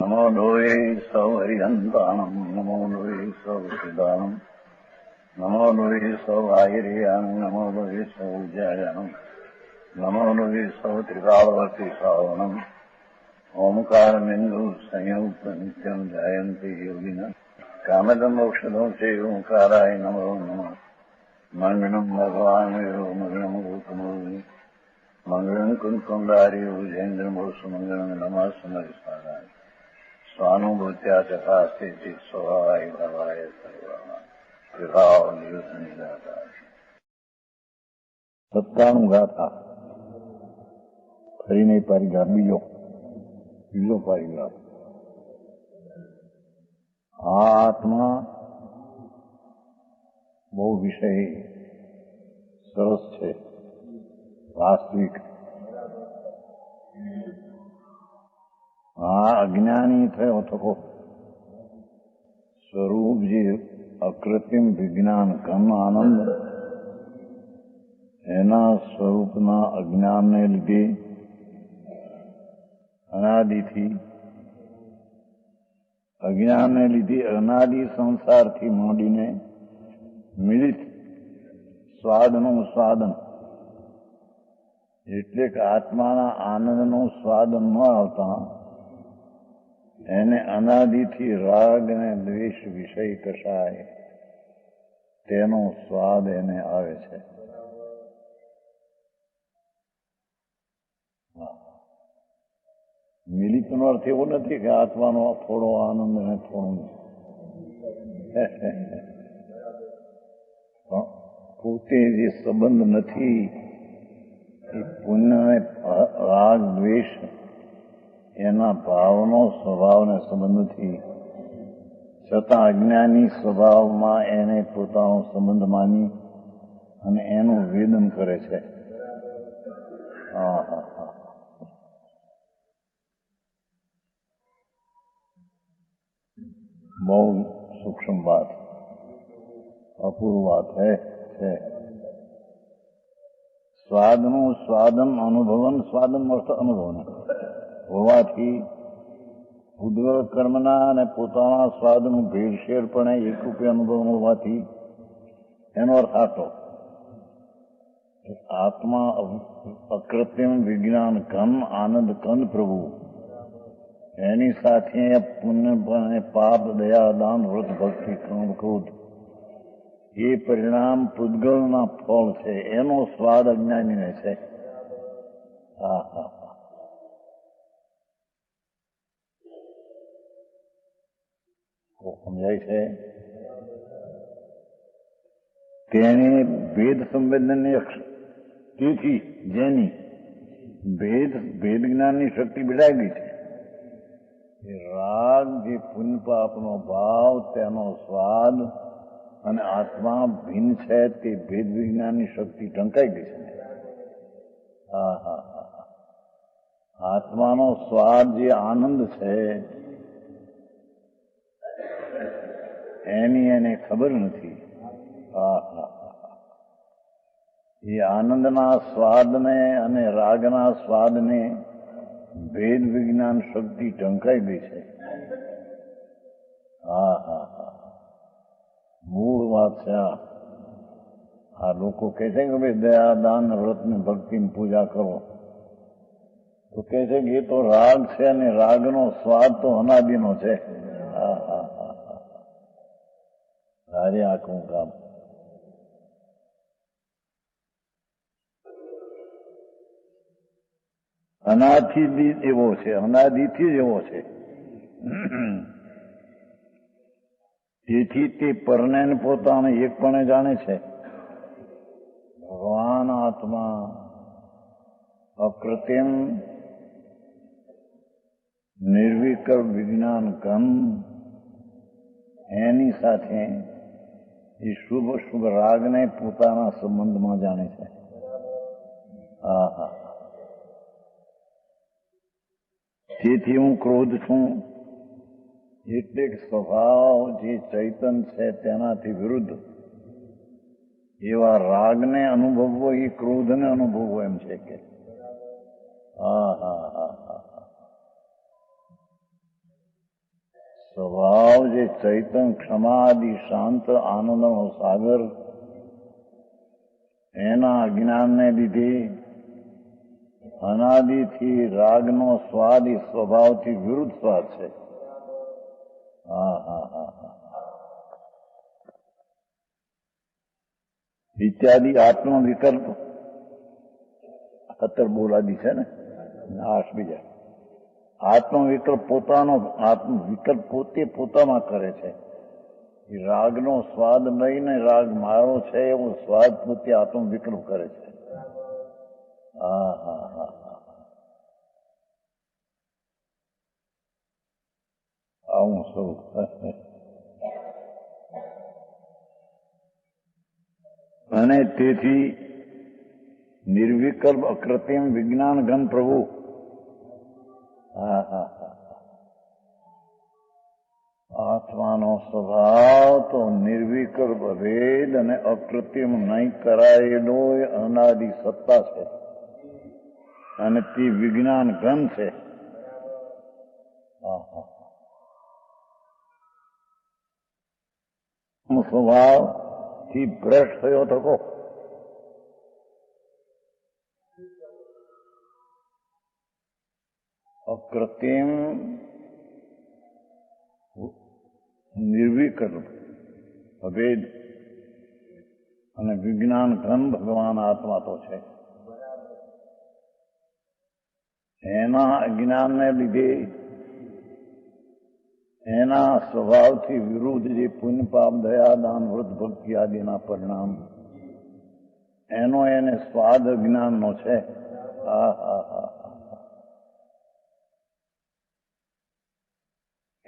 नमो लोये सौहरिहन्ताणम् नमो लोये सौहृदानम् नमो लोये सौभागिर्यानम् नमो लोये सौज्यायानम् नमो लोये सौत्रिकालवर्ति सावनम् ओंकारमिन्दु संयुक्त नित्यम् जायन्ति योगिनः कामदम् औषधम् चैव ओंकाराय नमो नमः मङ्गलम् भगवान् विरो मङ्गलम् गौतमोऽग्नि मङ्गलम् कुन्कुण्डारि भुजेन्द्रमोसुमङ्गलम् नमः समरिसाराय स्वानुभूत्या चकास्ते स्वभावाय भवाय सर्वभाव सत्तानु गाथा फरी नहीं परिग्राफ बीजो परिग्राफ आत्मा बहु विषय सरस है वास्तविक अज्ञानी थयो तो स्वरूप जी अकृत्रिम विज्ञान कम आनंद एना स्वरूपना अज्ञान ने લીધે અનાદિથી અજ્ઞાનને લીધે અનાદિ સંસારથી માંડીને મિલિત સ્વાદનું સ્વાદન એટલે કે આત્માના આનંદનું સ્વાદન ન આવતા એને અનાદિથી રાગ ને દ્વેષ વિષય કશાય તેનો સ્વાદ એને આવે છે. મિલિતનો અર્થ એવો નથી કે આત્માનો થોડો આનંદ ને થોડો પોતે જે સંબંધ નથી એ પુણ્ય રાગ દ્વેષ એના ભાવનો સ્વભાવને સંબંધ નથી છતાં અજ્ઞાની સ્વભાવમાં એને પોતાનો સંબંધ માની અને એનું વેદન કરે છે. બહુ સૂક્ષ્મ વાત અપૂર્વ વાત છે. સ્વાદનું સ્વાદન અનુભવન સ્વાદન અર્થ અનુભવન હોવાથી ઉદ્ગલ કર્મના અને પોતાના સ્વાદનું ભેળસેળ પણ એકરૂપે અનુભવ હોવાથી એનો અર્થ આટલો આત્મા અકૃત્રિમ વિજ્ઞાન ઘન આનંદ કંદ પ્રભુ એની સાથે પુણ્ય પાપ દયા દાન વ્રત ભક્તિ કામ ક્રોધ એ પરિણામ પૂતગલના ફળ છે. એનો સ્વાદ અજ્ઞાનીને છે. સમજાય છે. તેને ભેદ સંવેદનની તેથી જેની ભેદ જ્ઞાનની શક્તિ બિડાવી છે રાગ જે પુણ્ય પાપનો ભાવ તેનો સ્વાદ અને આત્મા ભિન્ન છે તે ભેદ વિજ્ઞાનની શક્તિ ઢંકાઈ ગઈ છે. આત્માનો સ્વાદ જે આનંદ છે એની એને ખબર નથી. એ આનંદના સ્વાદને અને રાગના સ્વાદને ભેદ વિજ્ઞાન શક્તિ ઢંકાઈ ગઈ છે. મૂળ વાત છે. આ લોકો કહે છે કે ભાઈ દયા દાન વ્રત ને ભક્તિ ની પૂજા કરો તો કહે છે કે એ તો રાગ છે અને રાગનો સ્વાદ તો અનાદિનો છે. સારે આખું કામ અનાદિથી એવો છે. અનાદિથી જ એવો છે. તેથી તે પરને પોતાને એકપણે જાણે છે. ભગવાન આત્મા અકૃત્રિમ નિર્વિકલ્પ વિજ્ઞાન ઘન એની સાથે એ શુભ શુભ રાગને પોતાના સંબંધમાં જાણે છે. તેથી હું ક્રોધ છું એટલે સ્વભાવ જે ચૈતન છે તેનાથી વિરુદ્ધ એવા રાગને અનુભવવો એ ક્રોધને અનુભવવો એમ છે કે સ્વભાવ જે ચૈતન ક્ષમાદિ શાંત આનંદનો સાગર એના અજ્ઞાનને લીધે અનાદિથી રાગનો સ્વાદ એ સ્વભાવથી વિરુદ્ધ સ્વાદ છે. હા હા હા હા. ઇત્યાદિ આત્મવિકલ્પ 17 બોલાદી છે ને 8 બીજા. આત્મવિકલ્પ પોતાનો આત્મવિકલ્પ પોતે પોતામાં કરે છે. રાગનો સ્વાદ લઈને રાગ મારો છે એવો સ્વાદ પોતે આત્મવિકલ્પ કરે છે. હા હા હા હા. આવું સ્વરૂપ. અને તેથી નિર્વિકલ્પ અકૃત્રિમ વિજ્ઞાન ઘન પ્રભુ. હા હા હા. આત્માનો સ્વભાવ તો નિર્વિકલ્પ ભેદ અને અકૃત્રિમ નહીં કરાયેલો અનાદિ સત્તા છે અને તે વિજ્ઞાન ઘન છે. સ્વભાવ થી ભ્રષ્ટ થયો થકો. અકૃત્રિમ નિર્વિકલ્પ અભેદ અને વિજ્ઞાન ઘન ભગવાન આત્મા તો છે. એના અજ્ઞાનને લીધે એના સ્વભાવથી વિરુદ્ધ જે પુણ્ય પાપ દયા દાન વ્રત ભક્તિ આદિના પરિણામ એનો એને સ્વાદ અજ્ઞાનનો છે. હા હા હા.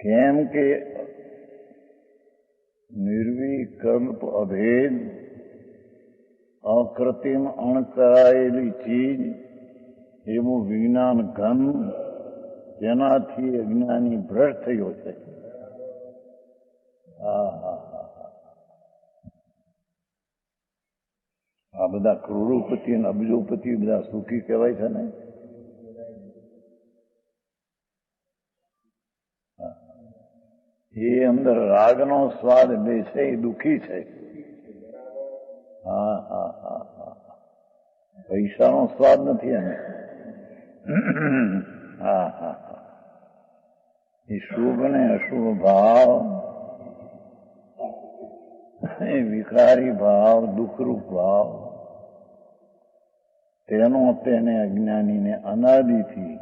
કેમ કે નિર્વિકલ્પ અભેદ અકૃત્રિમ અણકરાયેલી ચીજ એવું વિજ્ઞાન ઘન જેનાથી અજ્ઞાની ભ્રષ્ટ થયો છે. હા હા હા. આ બધા કરોડોપતિ અને અબજોપતિ બધા સુખી કહેવાય છે ને. એ અંદર રાગનો સ્વાદ લે છે એ દુઃખી છે. હા હા હા હા. પૈસાનો સ્વાદ નથી એને. હા હા હા. એ શુભ ને અશુભ ભાવ, એ વિકારી ભાવ, દુઃખરૂપ ભાવ તેનો તેને અજ્ઞાનીને અનાદિથી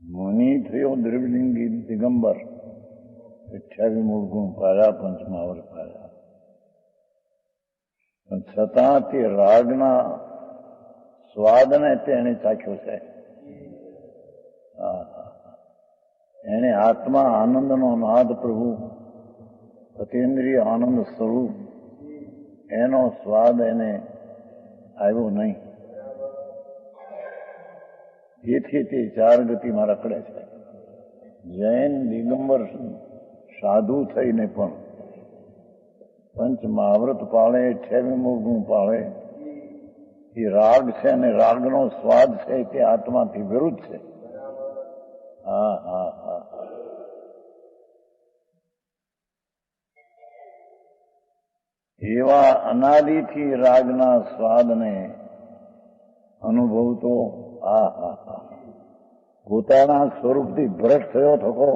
મુનિ થયો દ્રવ્યલિંગી દિગંબર 28 મૂળ ગુણ પાયા, પંચમાવર પાયા. પણ છતાં તે રાગના સ્વાદને તેને ચાખ્યો છે. એને આત્મા આનંદનો નાદ પ્રભુ અતિન્દ્રિય આનંદ સ્વરૂપ એનો સ્વાદ એને આવ્યો નહીં. જેથી તે 4 ગતિમાં રખડે છે. જૈન દિગંબર સાધુ થઈને પણ પંચ મહાવ્રત પાળે, 28 ગુણ પાળે. એ રાગ છે અને રાગનો સ્વાદ છે તે આત્માથી વિરુદ્ધ છે. હા હા હા. એવા અનાદિથી રાગના સ્વાદને અનુભવતો હા હા હા પોતાના સ્વરૂપથી ભ્રષ્ટ થયો થકો.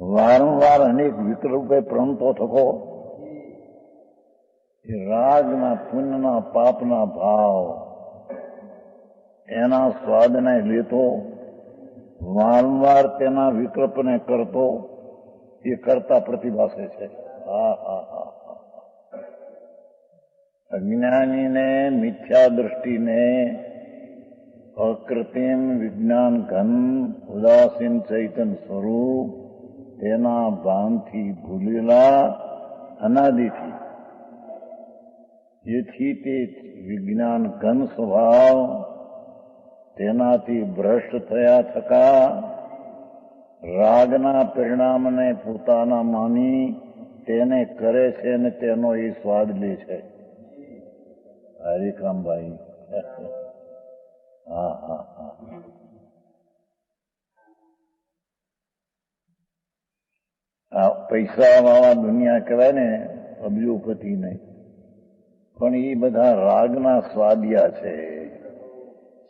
વારંવાર અનેક વિકલ્પે પ્રણતો થકો. એ રાગના પુણ્યના પાપના ભાવ એના સ્વાદને લેતો, વારંવાર તેના વિકલ્પને કરતો, એ કરતા પ્રતિભાસે છે. હા હા હા. અજ્ઞાનીને મિથ્યા દ્રષ્ટિને અકૃત્રિમ વિજ્ઞાન ઘન ઉદાસીન ચૈતન સ્વરૂપ તેના ભાનથી ભૂલેલા અનાદિથી જેથી તે વિજ્ઞાન ઘન સ્વભાવ તેનાથી ભ્રષ્ટ થયા થકા રાગના પરિણામને પોતાના માની તેને કરે છે અને તેનો એ સ્વાદ લે છે. હરિકામભાઈ. હા હા હા. પૈસાવાળા દુનિયા કહેવાય ને, અબજોપતિ નહીં, પણ એ બધા રાગના સ્વાદિયા છે,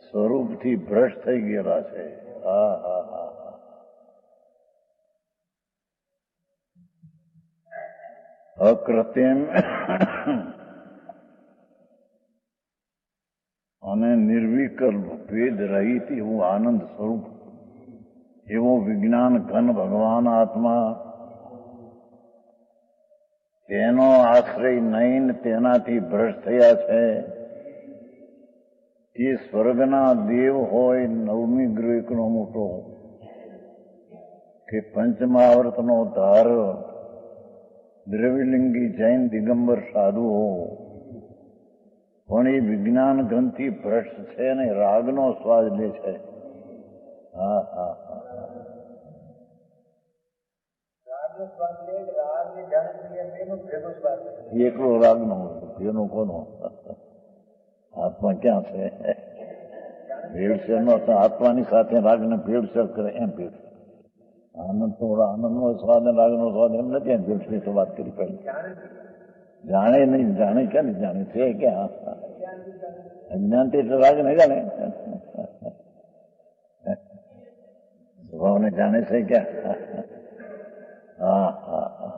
સ્વરૂપથી ભ્રષ્ટ થઈ ગયેલા છે. હા હા હા હા. અકૃત્રિમ અને નિર્વિકલ્પ ભેદ રહિત એવું આનંદ સ્વરૂપ, એવો વિજ્ઞાન ઘન ભગવાન આત્મા, તેનો આશ્રય નહીં, તેનાથી ભ્રષ્ટ થયા છે. એ સ્વર્ગના દેવ હોય, નવમી ગ્રહનો મોટો કે પંચમહાવર્તનો ધાર, દ્રવિલિંગી જૈન દિગંબર સાધુ હો, પણ એ વિજ્ઞાન ઘનથી ભ્રષ્ટ છે ને રાગનો સ્વાદ લે છે. હા હા હા. એકલો રાગનો, એનો કોનો આત્મા ક્યાં છે? ભેળસેળ નો આત્માની સાથે રાગને ભેળસેળ કરે એમ ભેળ. આનંદનો સ્વાદ અને રાગનો સ્વાદ એમ નથી. એમ ભેળસેળ તો વાત કરી પહેલી. જાણે નહીં, જાણે ક્યાં નહીં જાણે છે ક્યાં? અજ્ઞાનથી એટલે રાગ નહીં જાણે, સ્વભાવને જાણે છે ક્યાં? હા હા હા.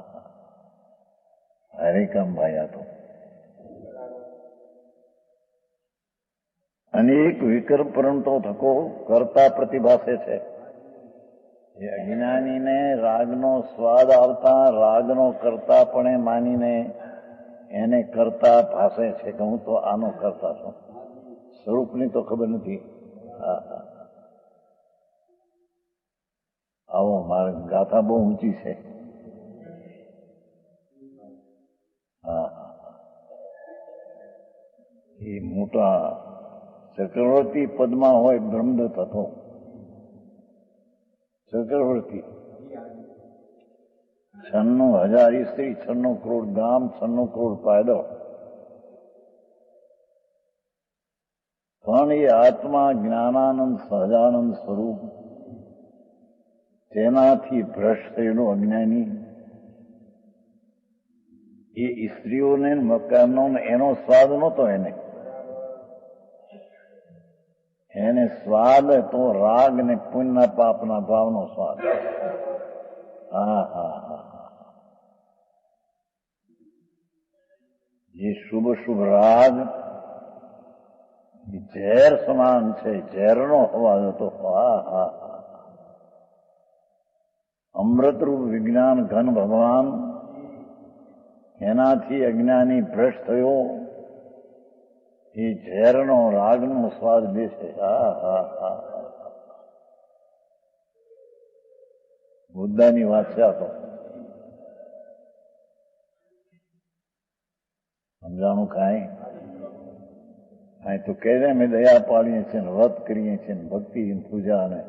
હરિકમ ભાઈ આ તો અનેક વિકલ્પ પરંતો થકો કરતા પ્રતિભાસે છે. એ અજ્ઞાનીને રાગનો સ્વાદ આવતા રાગનો કરતાપણે માનીને એને કરતા ભાસે છે કે હું તો આનો કરતા છું. સ્વરૂપની તો ખબર નથી. હા હા. આવો મારી ગાથા બહુ ઊંચી છે. હા હા. એ મોટા ચક્રવર્તી પદમાં હોય બ્રહ્મદત્ત હતો. ચક્રવર્તી 96,000 સ્ત્રી, 96 કરોડ ગામ, 96 કરોડ પાયદળ. પણ એ આત્મા જ્ઞાનાનંદ સહજાનંદ સ્વરૂપ, તેનાથી ભ્રષ્ટ થયેલો અજ્ઞાની, એ સ્ત્રીઓને મકાનો એનો સ્વાદ નહોતો. એને સ્વાદ તો રાગ ને પુણ્ય પાપના ભાવનો સ્વાદ. હા હા હા. જે શુભ શુભ રાગ ઝેર સમાન છે, ઝેરનો અવાજ હતો. હા હા હા. અમૃતરૂપ વિજ્ઞાન ઘન ભગવાન, એનાથી અજ્ઞાની ભ્રષ્ટ થયો. એ ઝેરનો રાગનો સ્વાદ લે છે. હા હા હા. મુદ્દાની વાત છે આ તો. સમજાણું કાંઈ? કાંઈ તો કહે અમે દયા પાડીએ છીએ, વ્રત કરીએ છીએ, ભક્તિ પૂજા અને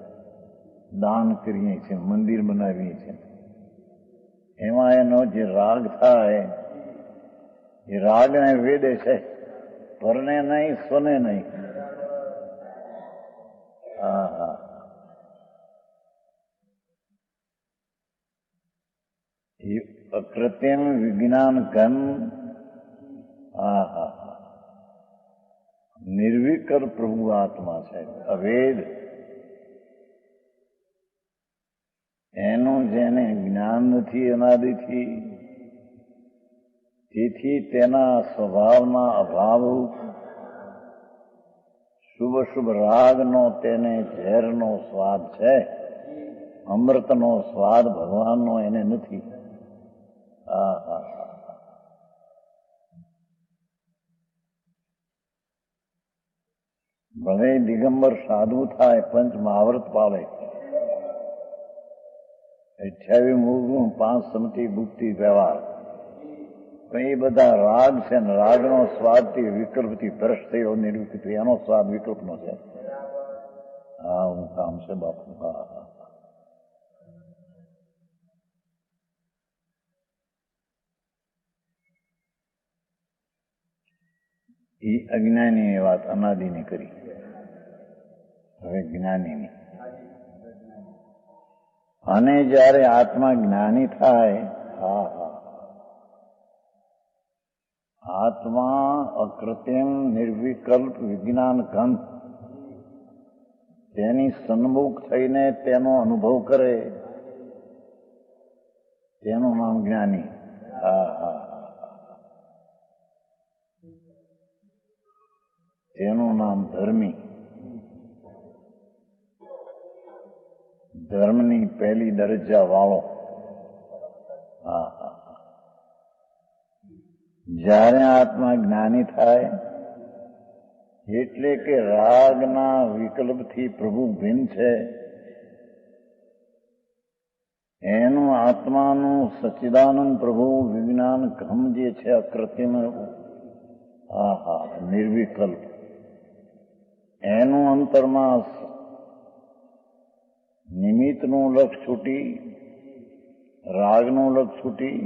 દાન કરીએ છીએ, મંદિર બનાવીએ છીએ. એમાં એનો જે રાગ થાય એ રાગને વેદે છે, પરને નહીં, સ્વને નહીં. હા હા. એ અકૃત્રિમ વિજ્ઞાન ઘન. હા હા હા. નિર્વિકલ્પ પ્રભુ આત્મા છે, અભેદ. એનું જેને જ્ઞાન નથી અનાદિથી, તેથી તેના સ્વભાવના અભાવ શુભ શુભ રાગનો તેને ઝેરનો સ્વાદ છે. અમૃતનો સ્વાદ ભગવાનનો એને નથી. હા હા હા. ભલે દિગંબર સાધુ થાય, પંચ મહાવ્રત પાળે, 28 મૂળગુણ, 5 સમતિ ભુક્તિ વ્યવહાર, પણ એ બધા રાગ છે ને રાગનો સ્વાદથી વિકલ્પથી ભ્રષ્ટ થયો નિર્વિકલ્પ, એનો સ્વાદ વિકલ્પનો છે. હા હું કામ છે બાપુ. હા હા. એ અજ્ઞાનીની વાત અનાદિની કરી, હવે જ્ઞાનીની. અને જ્યારે આત્મા જ્ઞાની થાય હા હા આત્મા અકૃત્રિમ નિર્વિકલ્પ વિજ્ઞાન ઘન તેની સન્મુખ થઈને તેનો અનુભવ કરે તેનું નામ જ્ઞાની. હા હા તેનું નામ ધર્મી. ધર્મની પહેલી દરજ્જા વાળો. હા હા જ્યારે આત્મા જ્ઞાની થાય એટલે કે રાગના વિકલ્પથી પ્રભુ ભિન્ન છે એનું આત્માનું સચ્ચિદાનંદ પ્રભુ વિજ્ઞાન ઘમ જે છે અકૃત્રિમ નિર્વિકલ્પ એનું અંતરમાં નિમિત્તનું લક્ષ છૂટી રાગનું લક્ષ છૂટી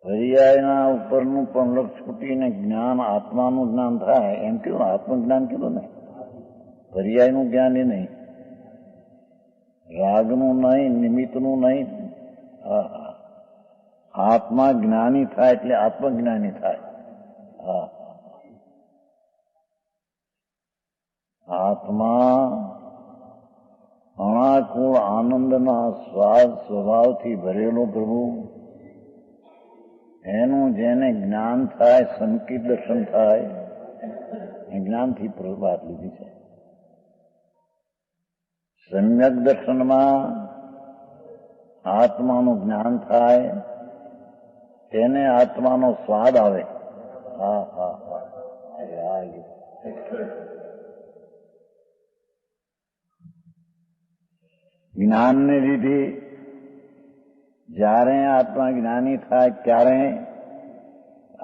પર્યાયના ઉપરનું પણ લક્ષ છૂટીને જ્ઞાન આત્માનું જ્ઞાન થાય એમ કીધું આત્મજ્ઞાન કીધું ને પર્યાયનું જ્ઞાન એ નહીં રાગનું નહીં નિમિત્તનું નહીં આત્મા જ્ઞાની થાય એટલે આત્મજ્ઞાની થાય. આત્મા અણાકુળ આનંદના સ્વાદ સ્વભાવથી ભરેલો પ્રભુ એનું જેને જ્ઞાન થાય સંકિત દર્શન થાય એ જ્ઞાનથી વાત લીધી છે. સમ્યક દર્શનમાં આત્માનું જ્ઞાન થાય તેને આત્માનો સ્વાદ આવે. હા હા હા જ્ઞાનને લીધે જ્યારે આત્મા જ્ઞાની થાય ત્યારે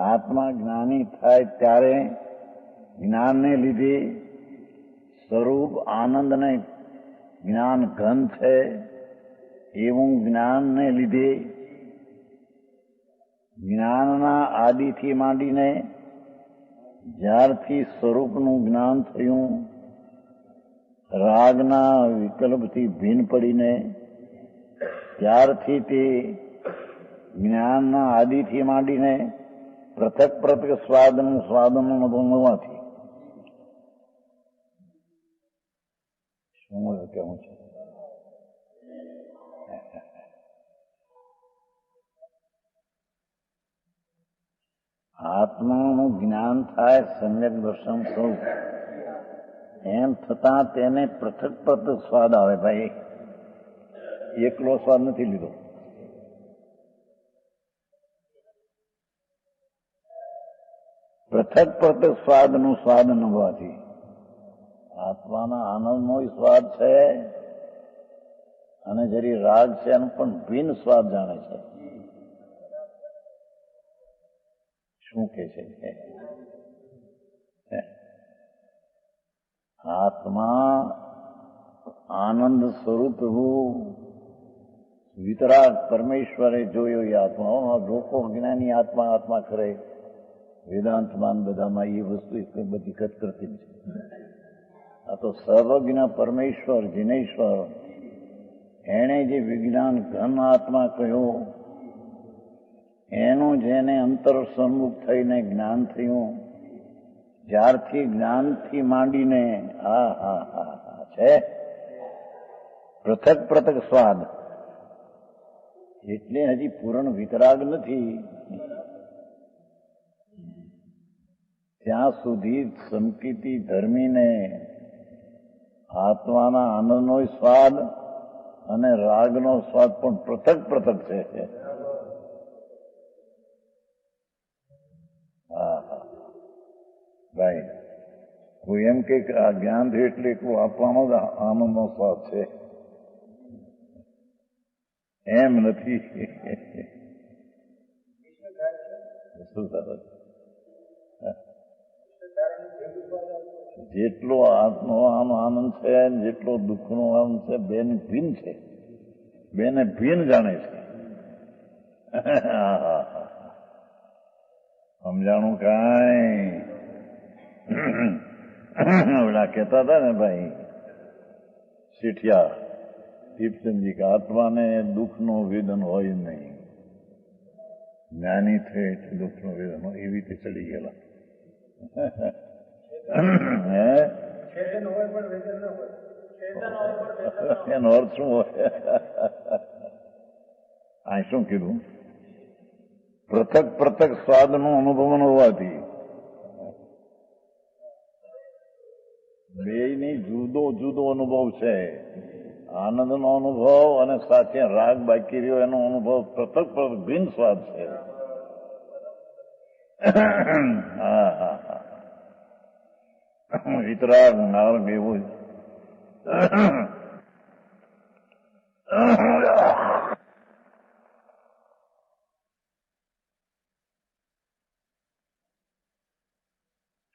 આત્મા જ્ઞાની થાય ત્યારે જ્ઞાનને લીધે સ્વરૂપ આનંદને જ્ઞાન ઘન છે એવું જ્ઞાનને લીધે જ્ઞાનના આદિથી માંડીને જ્યારથી સ્વરૂપનું જ્ઞાન થયું રાગના વિકલ્પથી ભિન્ન પડીને ત્યારથી તે જ્ઞાનના આદિથી માંડીને પૃથક પૃથક સ્વાદનું અનુભવવાથી શું કેવું છે આત્માનું જ્ઞાન થાય સમ્યક દર્શન સ્વરૂપ એમ થતાં તેને પૃથક પૃથક સ્વાદ આવે. ભાઈ એકલો સ્વાદ નથી લીધો. પૃથક પૃથક સ્વાદનું સ્વાદ અનુભવાથી આત્માના આનંદનો સ્વાદ છે અને જરી રાગ છે એનું પણ ભિન્ન સ્વાદ જાણે છે. શું કે છે આત્મા આનંદ સ્વરૂપ વિતરાગ પરમેશ્વરે જોયો એ આત્મા. લોકો જ્ઞાની આત્મા આત્મા કરે વેદાંતમાન બધામાં એ વસ્તુ બધી કટ કરતી છે. આ તો સર્વજ્ઞ પરમેશ્વર જીનેશ્વર એણે જે વિજ્ઞાન ઘન આત્મા કહ્યો એનું જેને અંતર સન્મુખ થઈને જ્ઞાન થયું જ્યારથી જ્ઞાનથી માંડીને છે પૃથક પૃથક સ્વાદ એટલે હજી પૂર્ણ વિતરાગ નથી. ત્યાં સુધી સંકિતી ધર્મીને આત્માના આનંદનો સ્વાદ અને રાગનો સ્વાદ પણ પૃથક પૃથક છે. ભાઈ કોઈ એમ કે આ જ્ઞાન થયું એટલે એટલું આપવાનો જ આનંદનો સ્વાદ છે એમ નથી. જેટલો આત્મનો આનંદ છે જેટલો દુઃખનો આનંદ છે બેને ભિન્ન છે. બેને ભિન્ન જાણે છે. સમજાણું કાંઈ ઓલા કહેતા હતા ને ભાઈ શેઠિયા ટીપચંદજી કે આત્માને દુઃખનો વેદન હોય નહીં, જ્ઞાની થયે એટલે દુઃખનો વેદન હોય, એવી રીતે ચડી ગયેલા. એનો અર્થ શું હોય? આ શું કીધું? પૃથક પૃથક સ્વાદનો અનુભવ ન હોવાથી બેયની જુદો જુદો અનુભવ છે. આનંદનો અનુભવ અને સાથે રાગ બાકી રહ્યો એનો અનુભવ પૃથક પૃથક ભિન્ન સ્વાદ છે. હા હા હા, વિતરાગ નારંગ એવું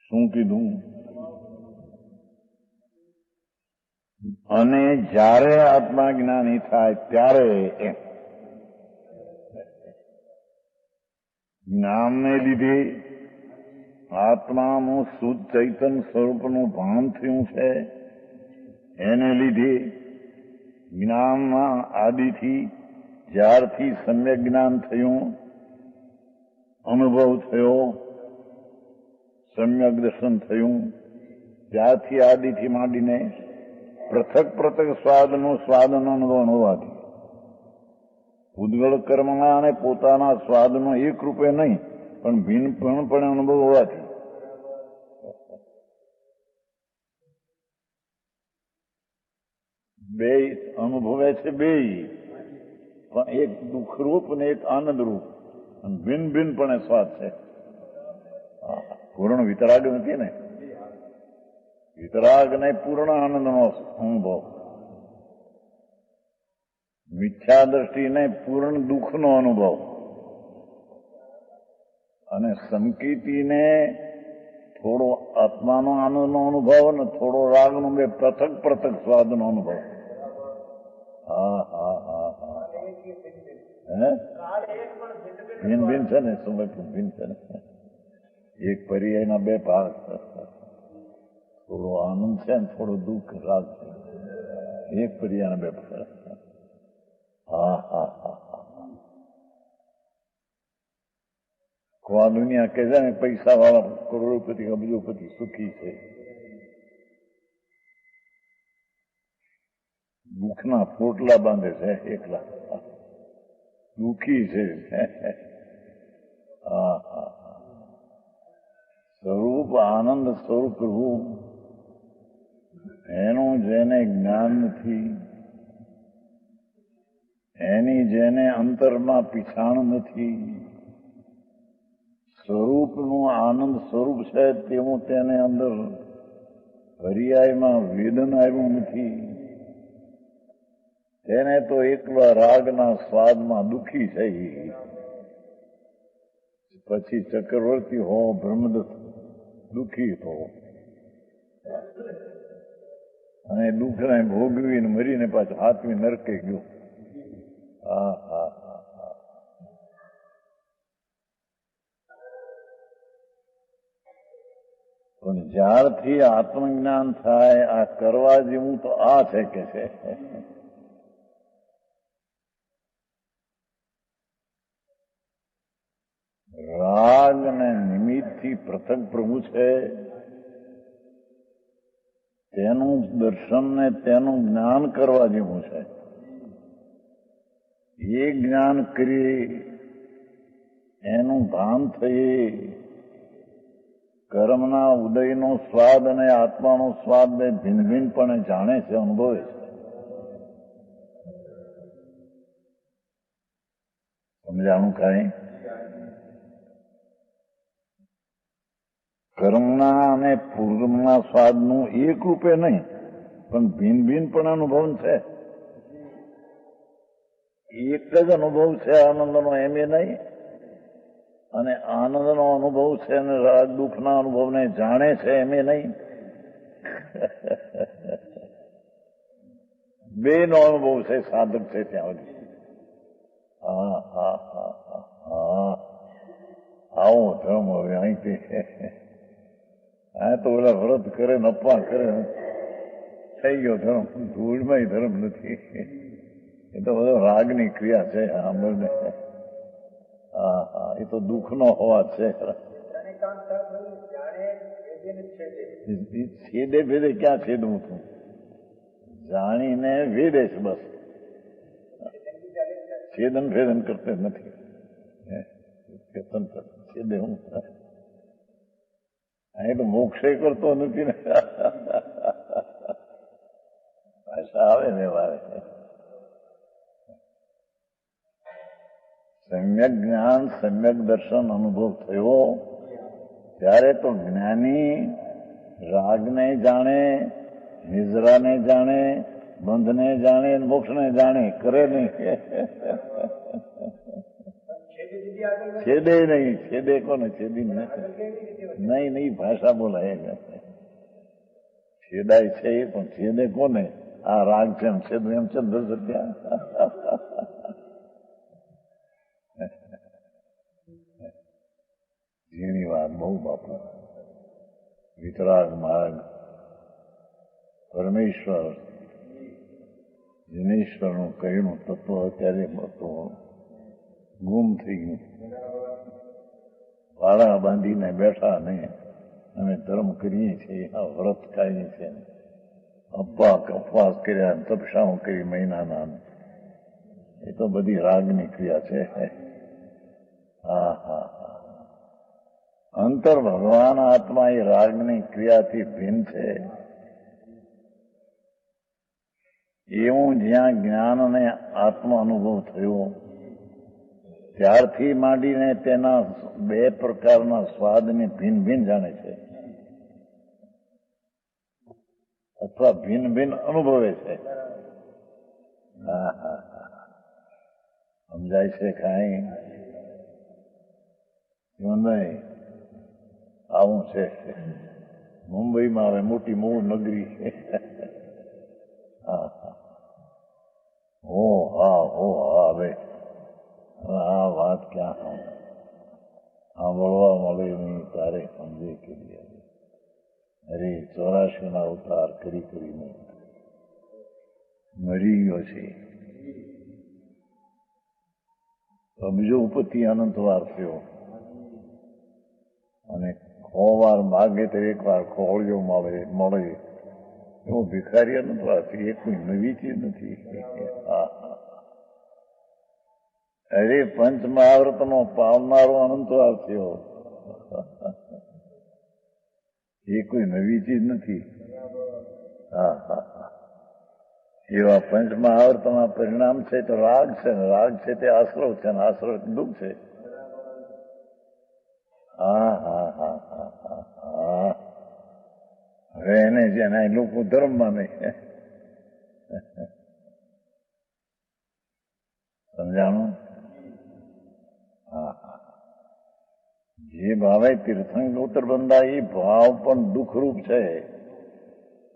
શું કીધું? અને જ્યારે આત્મા જ્ઞાની થાય ત્યારે જ્ઞાનને લીધે આત્માનું શુદ્ધ ચૈતન્ય સ્વરૂપનું ભાન થયું છે. એને લીધે જ્ઞાનના આદિથી જ્યારથી સમ્યક જ્ઞાન થયું, અનુભવ થયો, સમ્યક દર્શન થયું, ત્યારથી આદિથી માંડીને પૃથક પૃથક સ્વાદનો અનુભવ હોવાથી ઉદ્ગળ કર્મના અને પોતાના સ્વાદનો એક રૂપે નહીં પણ ભિન્નપણે અનુભવ હોવાથી બે અનુભવે છે. બે પણ એક દુઃખરૂપ ને એક આનંદરૂપ, અને ભિન્ન ભિન્નપણે સ્વાદ છે. પૂર્ણ વિતરાગ નથી ને, વિતરાગ ને પૂર્ણ આનંદનો અનુભવ, મિથ્યા દ્રષ્ટિને પૂર્ણ દુઃખનો અનુભવ, અને સંકેતીને થોડો આત્માનો આનંદનો અનુભવ અને થોડો રાગનો, બે પૃથક પૃથક સ્વાદનો અનુભવ. હા હા હા હા, ભિન્ન ભિન્ન છે ને, સમય ભિન્ન છે ને. એક પર્યાયના બે ભાગ, થોડો આનંદ છે ને થોડો દુઃખ રાગ છે. એક પર્યાયના બે ભાગ. હા હા હા હા. આ દુનિયા કે છે ને પૈસા વાળા કરોડોપતિ અબજોપતિ સુખી છે, દુઃખના પોટલા બાંધે છે એકલા, દુઃખી છે. હા હા, સ્વરૂપ આનંદ સ્વરૂપ રૂપ એનું જેને જ્ઞાન નથી, એની જેને અંતરમાં પીછાણ નથી, સ્વરૂપનું આનંદ સ્વરૂપ છે તેવું તેને અંદર પર્યાયમાં વેદન આવ્યું નથી, તેને તો એકલા રાગના સ્વાદમાં દુઃખી થઈ. પછી ચક્રવર્તી હો, બ્રહ્મદત્ત દુઃખી હો, અને દુઃખને ભોગવીને મરીને પાછું હાથવી નરકે ગયો. હા હા હા હા. પણ જ્યારથી આત્મજ્ઞાન થાય, આ કરવા જેવું તો આ છે કે છે. રાગ ને નિમિત્તથી પૃથક પ્રભુ છે, તેનું દર્શન ને તેનું જ્ઞાન કરવા જેવું છે. એ જ્ઞાન કરીએ, એનું ભાન થઈએ, કર્મના ઉદયનો સ્વાદ અને આત્માનો સ્વાદ બે ભિન્ન ભિન્નપણે જાણે છે, અનુભવે છે. સમજાણું કાંઈ? કર્મના અને પૂર્વના સ્વાદનું એક રૂપે નહીં પણ ભિન્ન ભિન્નપણે અનુભવ છે. એક જ અનુભવ છે આનંદનો, એમ એ નહીં. અને આનંદનો અનુભવ છે અને રાગ દુઃખના અનુભવને જાણે છે, એમ એ નહીં. બે નો અનુભવ છે, સાધક છે ત્યાં સુધી. હા હા હા હા હા, આવો ધર્મ હવે અહીંથી. આ તો ઓલા વ્રત કરે, નપ્પા કરે, થઈ ગયો ધર્મ. ધૂળમાં ધર્મ નથી. એ તો બધો રાગની ક્રિયા છે. સાંભળને, હા હા, એ તો દુઃખનો હોવા છે. છેદે ભેદે ક્યાં છેદવું છું? જાણીને વેદે છે બસ. છેદન ભેદન કરતે નથી. છેદે હું અહીં તો મોક્ષે કરતો નથી ને. ભાષા આવે ને વારે. સમ્યક જ્ઞાન, સમ્યક દર્શન અનુભવ થયો ત્યારે તો જ્ઞાની રાગને જાણે, નિદ્રાને જાણે, બંધને જાણે, મોક્ષને જાણે, કરે નહીં. છેદે નહીં. છેદે કોને? છેદી નહીં. નહીં ભાષા બોલાય. છેદાય છે પણ છેદે કોને? આ રાગ છે એમ છેદ એમ છે. ઝીણી વાત બહુ બાપુ. વિતરાગ માર્ગ પરમેશ્વર જીનેશ્વરનું કહેલું તત્વ અત્યારે ગુમ થઈ ગયું. વાળા બાંધીને બેઠા ને અમે ધર્મ કરીએ છીએ, વ્રત ખાઈએ છીએ, અપવાસ કર્યા, તપસ્યાઓ કરી મહિનાના. એ તો બધી રાગની ક્રિયા છે. હા હા હા. અંતર ભગવાન આત્મા એ રાગની ક્રિયાથી ભિન્ન છે. એવું જ્યાં જ્ઞાન અને આત્મ અનુભવ થયો ત્યારથી માંડીને તેના બે પ્રકારના સ્વાદને ભિન્ન ભિન્ન જાણે છે અથવા ભિન્ન ભિન્ન અનુભવે છે. હા હા હા, સમજાય છે કાંઈ? નહીં. આવું છે. મુંબઈમાં હવે મોટી મૂળ નગરી છે. હા હા, હો હા, હો હા. હવે આ વાત ક્યાં સાંભળવા મળે નહીં તારે સમજે કે અરે 84 ના અવતાર કરી કરીને મરી ગયો છે. બીજો ઉપતિ અનંતવાર થયો અને 100 વાર માગે તો 1 વાર ખોળ્યો મળે એવો ભિખારી અનંતવાર છે. એ કોઈ નવી ચીજ નથી. અરે પંચ મહાવ્રતનો પાવનારો અનંતવાર થયો. એ કોઈ નવી ચીજ નથી. હા હા હા, એવા પંચ મહાવ્રતના પરિણામ છે તો રાગ છે ને રાગ છે તે આશ્રવ છે ને આશ્રવ દુઃખ છે. હા હા હા હા હા હા. હવે એને જેને લોકો ધર્મમાં નહીં. સમજાણું? હા હા. જે ભાવે તીર્થંકર બંધા એ ભાવ પણ દુઃખરૂપ છે,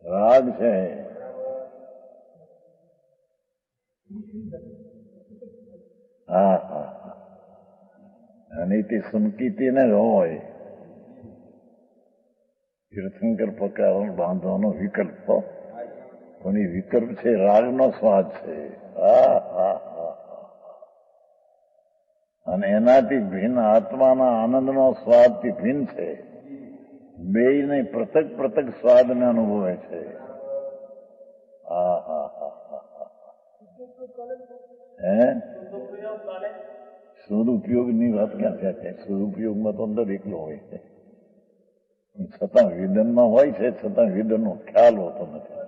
રાગ છે. હા હા હા. અને તે સંકિતિને જ હોય. તીર્થંકર પકાવવાનો બાંધવાનો વિકલ્પ પણ એ વિકલ્પ છે રાગનો સ્વાદ છે. હા હા હા. અને એનાથી ભિન્ન આત્માના આનંદનો સ્વાદથી ભિન્ન છે. બેયને પૃથક પૃથક સ્વાદને અનુભવે છે. હા હા હા હા. હે, સદુપયોગની વાત ક્યાં થયા છે? સદુપયોગમાં તો અંદર એકલો હોય છે, છતાં વેદનમાં હોય છે, છતાં વેદનનો ખ્યાલ હોતો નથી.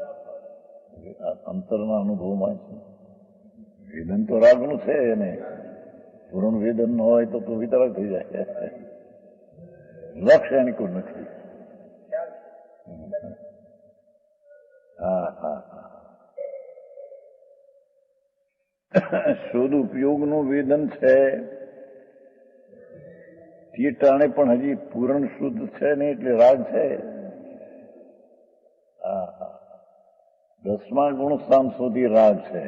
અંતરના અનુભવમાં છે. વેદન તો રાગનું છે એને પૂર્ણ વેદન ન હોય તો વિતરક થઈ જાય. લક્ષ્ય એની કોઈ નથી. હા હા હા. સદુપયોગનું વેદન છે તે ટાણે પણ હજી પૂરણ શુદ્ધ છે ને એટલે રાગ છે. હા હા. 10મા ગુણસ્થાન સુધી રાગ છે,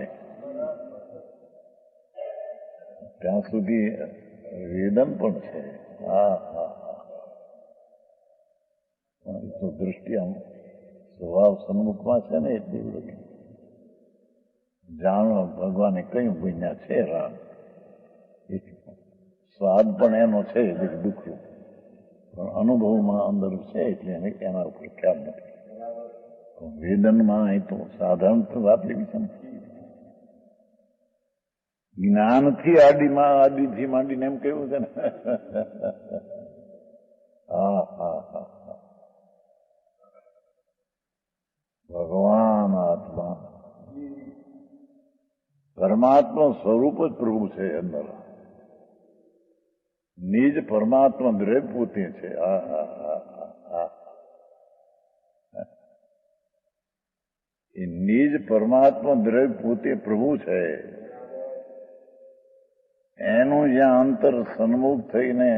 ત્યાં સુધી વેદન પણ છે. હા હા હા. તો દ્રષ્ટિ આમ સ્વભાવ સન્મુખમાં છે ને એટલી બધી જાણો ભગવાને કયું બન્યા છે રાગ, સ્વાદ પણ એનો છે દુઃખનું, પણ અનુભવમાં અંદર છે એટલે એને એના ઉપર ખ્યાલ નથી. વેદનમાં અહીં તો સાધારણ તો વાત એવી છે ને, જ્ઞાનથી આદિથી માંડીને એમ કેવું છે ને. હા હા હા હા, ભગવાન આત્મા પરમાત્મા સ્વરૂપ જ પ્રભુ છે અંદર, નિજ પરમાત્મા દ્રવ્ય પોતે છે. એ નિજ પરમાત્મા દ્રવ્ય પોતે પ્રભુ છે. એનું જ્યાં અંતર સન્મુખ થઈને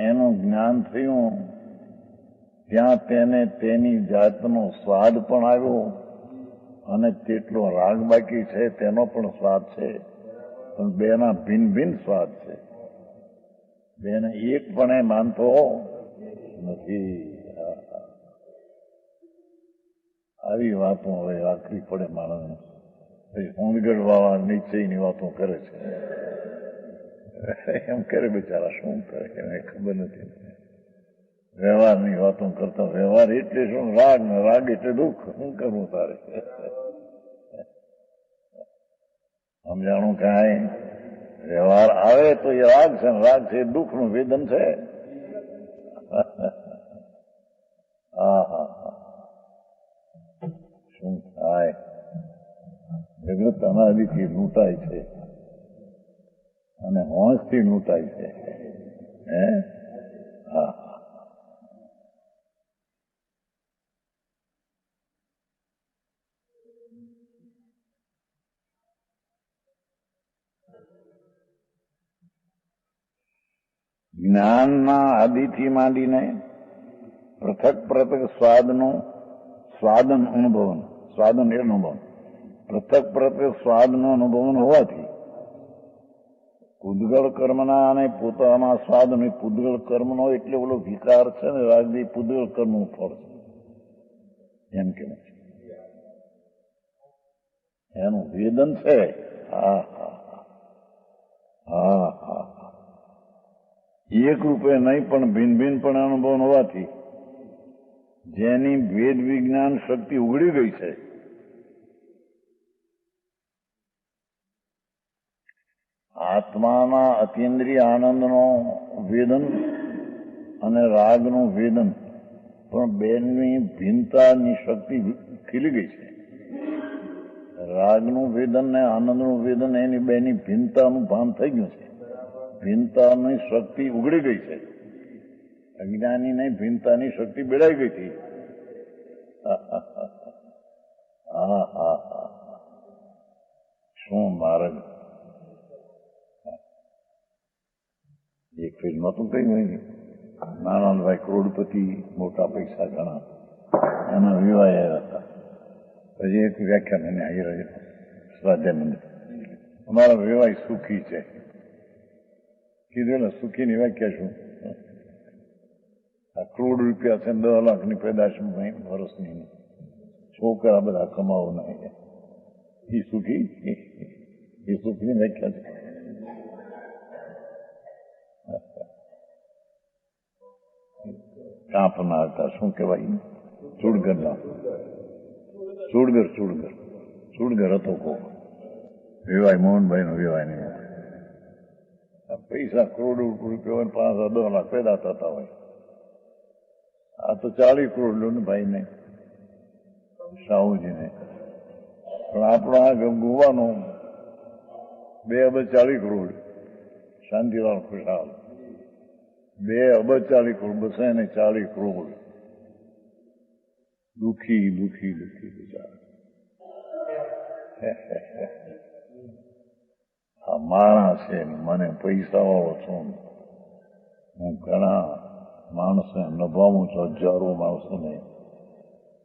એનું જ્ઞાન થયું, ત્યાં તેને તેની જાતનો સ્વાદ પણ આવ્યો અને તેટલો રાગ બાકી છે તેનો પણ સ્વાદ છે, પણ બેના ભિન્ન ભિન્ન સ્વાદ છે. બેને એક પણ એ માનતો નથી. આવી વાતો હવે રાખવી પડે માણસને. હોંદગઢ વાળા નિશ્ચયની વાતો કરે છે, એમ કરે બિચારા, શું કરે એને ખબર નથી. વ્યવહારની વાતો કરતા, વ્યવહાર એટલે શું? રાગ ને રાગ એટલે દુઃખ. શું કરવું તારે? સમજાણું કાંઈ? વ્યવહાર આવે તો એ રાગ છે, રાગ છે એ દુઃખનું વેદન છે. હા હા હા, શું થાય? જગત અનાદિથી લૂંટાય છે અને હોંશથી લૂંટાય છે. હે હા, જ્ઞાનના આદિથી માંડીને પૃથક પૃથક સ્વાદન અનુભવન, સ્વાદન એ અનુભવન, પૃથક પૃથક સ્વાદનો અનુભવન હોવાથી પૂદગળ કર્મના અને પોતાના સ્વાદનો, પૂદગળ કર્મનો એટલે ઓલો વિકાર છે ને રાગદી, પૂદગળ કર્મનું ફળ છે એમ કેવું છે, એનું વેદન છે. હા હા હા હા, એક રૂપે નહીં પણ ભિન્ન ભિન્ન પણ અનુભવ હોવાથી જેની વેદ વિજ્ઞાન શક્તિ ઉઘડી ગઈ છે, આત્માના અતિન્દ્રિય આનંદનો વેદન અને રાગનું વેદન પણ બેની ભિન્નતાની શક્તિ ખીલી ગઈ છે. રાગનું વેદન ને આનંદનું વેદન એની બેની ભિન્નતાનું ભાન થઈ ગયું છે. ભિન્નતાની શક્તિ ઉઘડી ગઈ છે. અજ્ઞાનીને ભિન્નતાની શક્તિ બેડાઈ ગઈ હતી. હા હા હા, શું માર્ગ! એક ફિલ્મ હતું કઈ હોય, નારાયણભાઈ કરોડપતિ, મોટા પૈસા ઘણા, એના વિવાહ આવ્યા હતા. પછી એક વ્યાખ્યાન એને આવી રહ્યો સ્વાધ્યાય મંદિર, અમારા વિવાહ સુખી છે. કીધું ને સુખીની વ્યાખ્યા શું? આ કરોડ રૂપિયા છે, 10 લાખની પેદાશ વર્ષની, છોકરા બધા કમાવો નહીં, એ સુખી? એ સુખની વ્યાખ્યા છે? કાંપના હતા, શું કહેવાય? ચુડગરના, ચુડગર હતો કોક વિવાહ, મોહનભાઈ નો વિવાહ નહીં. પૈસા કરોડ રૂપિયા હોય, 5-10 લાખ પેદા થતા હોય. આ તો 40 કરોડ લો ને ભાઈને, શાહુજીને. પણ આપણો આ ગોવાનો 2 અબજ 40 કરોડ, શાંતિલાલ ખુશાલ 2 અબજ 40 કરોડ, 240 કરોડ. દુઃખી દુઃખી દુઃખી બિચારા. આ માણસ છે, મને પૈસા વાળો છું, હું ઘણા માણસને નભાવું છું, હજારો માણસોને,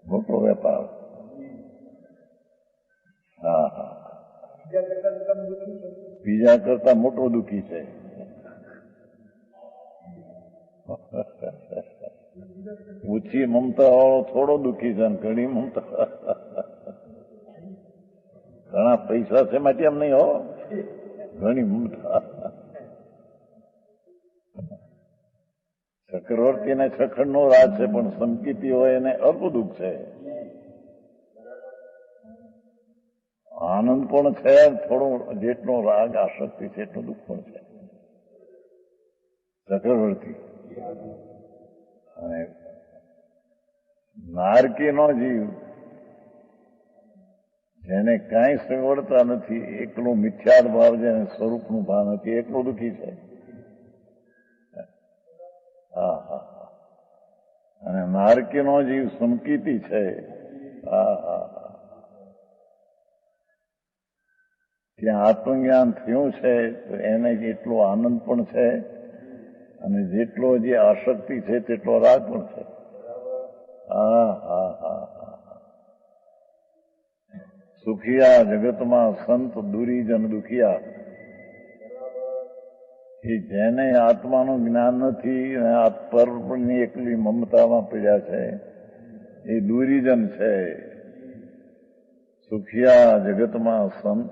મોટો વેપાર. હા હા, બીજા કરતા મોટો દુઃખી છે. ઓછી મમતા વાળો થોડો દુઃખી છે, ઘણી મમતા. ઘણા પૈસા છે માટે એમ નહીં હો, ઘણી મમતા. ચક્રવર્તી ને સખડ નો રાજ છે, પણ સંકિતિ હોય એને અલ્પ દુઃખ છે. આનંદ પણ છે, થોડો જેટલો રાગ આસક્તિ છે એટલું દુઃખ પણ છે. ચક્રવર્તી અને નારકી નો જીવ જેને કાંઈ સગવડતા નથી, એકલું મિથ્યાદ ભાવ, જેને સ્વરૂપનું ભાન નથી, એકલું દુઃખી છે. હા હા. અને નારકી નો જીવ સંકિતી છે. હા હા. ત્યાં આત્મજ્ઞાન થયું છે તો એને જેટલો આનંદ પણ છે અને જેટલો જે આસક્તિ છે તેટલો રાગ પણ છે. હા હા હા હા. સુખિયા જગતમાં સંત દુરીજન દુખિયા. એ જેને આત્માનું જ્ઞાન નથી અને આ પરની એકલી મમતામાં પડ્યા છે એ દુરીજન છે. સુખિયા જગતમાં સંત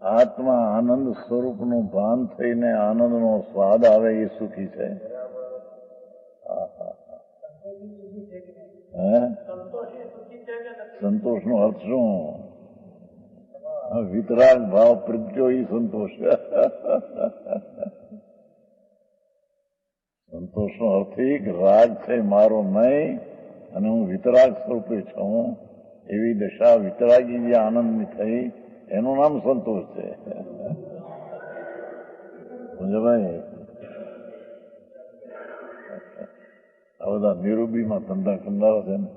આત્મા આનંદ સ્વરૂપનું ભાન થઈને આનંદનો સ્વાદ આવે એ સુખી છે. સંતોષનો અર્થ શું? વિતરાગ ભાવ પ્રત્યો એ સંતોષ. સંતોષનો અર્થ એક રાગ છે મારો નહીં અને હું વિતરાગ સ્વરૂપે છું, એવી દશા વિતરાગી જે આનંદની થઈ એનું નામ સંતોષ છે. સમજાય? આ બધા નિરૂબીમાં ધંધા કરનારા છે ને.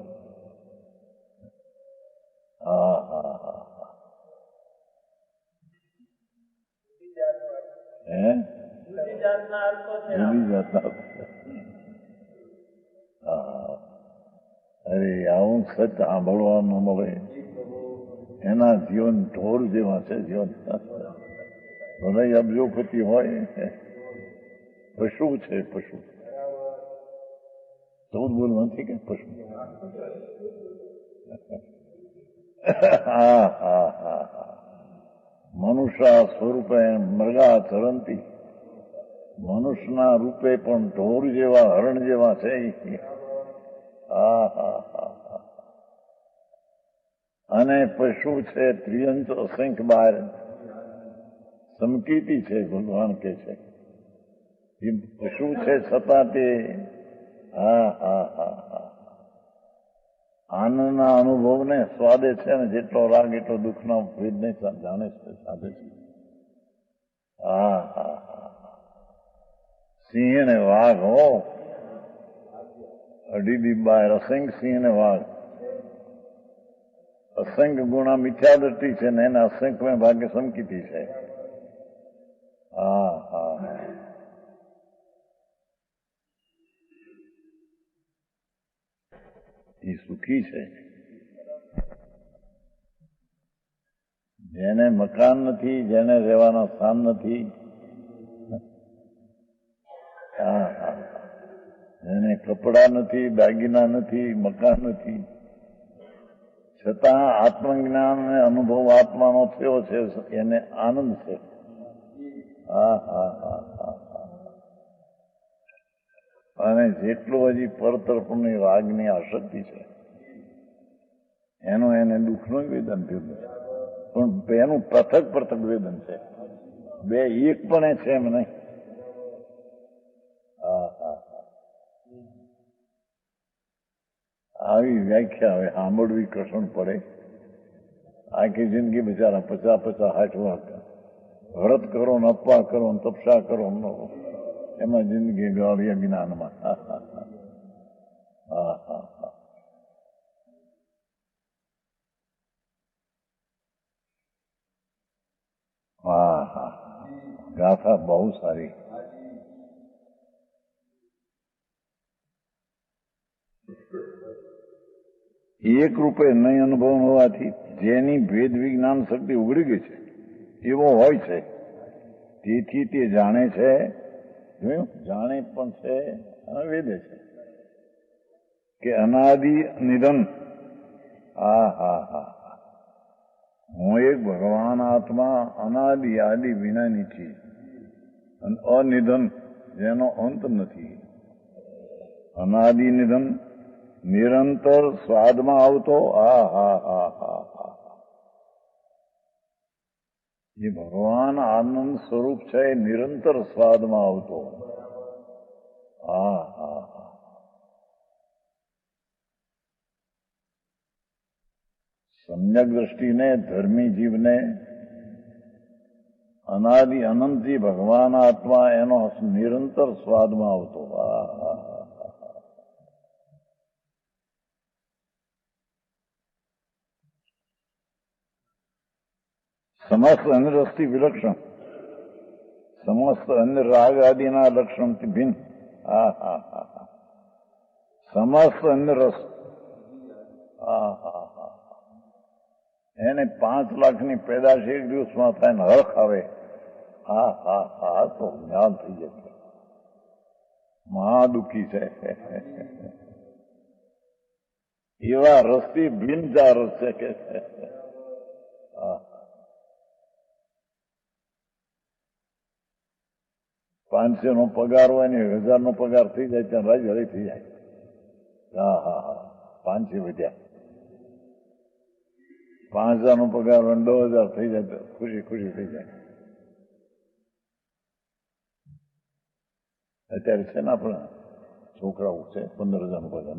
હા હા હા. હે જુદી જાતના. હા. અરે આવું સચ સાંભળવાનું મળે. એના જીવન ઢોર જેવા છે. જીવન બધા અબજોપતિ હોય, પશુ છે. પશુ 14 બોલ નથી કે પશુ. હા હા હા હા. મનુષ્ય સ્વરૂપે મૃગા ચરંતી. મનુષ્યના રૂપે પણ ઢોર જેવા, હરણ જેવા છે. હા હા હા. અને પશુ છે ત્રિયંત અસંખ્ય બાર. સમકીતી છે ભગવાન કે છે. એ પશુ છે છતાં તે હા હા હા હા આનંદના અનુભવને સ્વાદે છે ને જેટલો રાગ એટલો દુઃખનો ભેદને જાણે છે, સાધે છે. હા હા હા. સિંહ ને વાઘ હો, અઢી ડિબ્બા અસંખ્ય સિંહ ને વાઘ. અસંખ્ય ગુણા મિથ્યા દ્રષ્ટિ છે ને એને અસંખ્ય ભાગ્ય સંકિતી છે. હા હા. એ સુખી છે. જેને મકાન નથી, જેને રહેવાના સ્થાન નથી, હા હા, જેને કપડા નથી, દાગીના નથી, મકાન નથી, છતાં આત્મજ્ઞાન અને અનુભવ આત્માનો થયો છે એને આનંદ છે. હા હા હા હા. અને જેટલું હજી પરતરફની રાગની આસક્તિ છે એનું એને દુઃખનું વેદન થયું છે, પણ એનું પૃથક પૃથક વેદન છે. બે એક પણ છે એમ નહીં. હા હા હા. આવી વ્યાખ્યા હવે સાંભળવી કઠણ પડે. આખી જિંદગી બિચારા 50-50, 60 વ્રત કરો ને અપવા કરો ને તપસ્યા કરો ને એમાં જિંદગી ગાળી જ્ઞાનમાં. હા હા હા. હા હા. ગાથા બહુ સારી. એક રૂપે નહીં અનુભવ હોવાથી જેની ભેદ વિજ્ઞાન શક્તિ ઉઘડી ગઈ છે એવો હોય છે, તેથી તે જાણે છે, જાણે પણ છે અને વેદે છે કે અનાદિ નિધન. હા હા હા. હું એક ભગવાન આત્મા અનાદિ આદિ વિનાની ચીજ અને અનિધન જેનો અંત નથી, અનાદિ નિધન નિરંતર સ્વાદમાં આવતો આ હા હા હા હા જે ભગવાન આનંદ સ્વરૂપ છે એ નિરંતર સ્વાદમાં આવતો હા હા હા સમ્યક દ્રષ્ટિને ધર્મી જીવને અનાદિ અનંતથી ભગવાન આત્મા એનો નિરંતર સ્વાદમાં આવતો હા હા સમસ્ત અન્ય રસથી વિલક્ષણ, સમસ્ત અન્ય રાગ આદિના લક્ષણથી ભિન્ન હા હા હા સમસ્ત અન્ય રસ હા હા હા એને 5 લાખની પેદાશ એક દિવસમાં થાય ને હરખ આવે હા હા હા તો જ્ઞાન થઈ જશે, મહા દુઃખી છે એવા રસથી ભિન્ન જા રસ છે કે હા 500 નો પગાર હોય ને 1000 નો પગાર થઈ જાય ત્યાં રાજ હરી થઈ જાય હા હા હા 500 વધ્યા 5000 નો પગાર હોય 2000 થઈ જાય તો ખુશી ખુશી થઈ જાય. અત્યારે છે ને આપણા છોકરાઓ છે 15,000 નો પગાર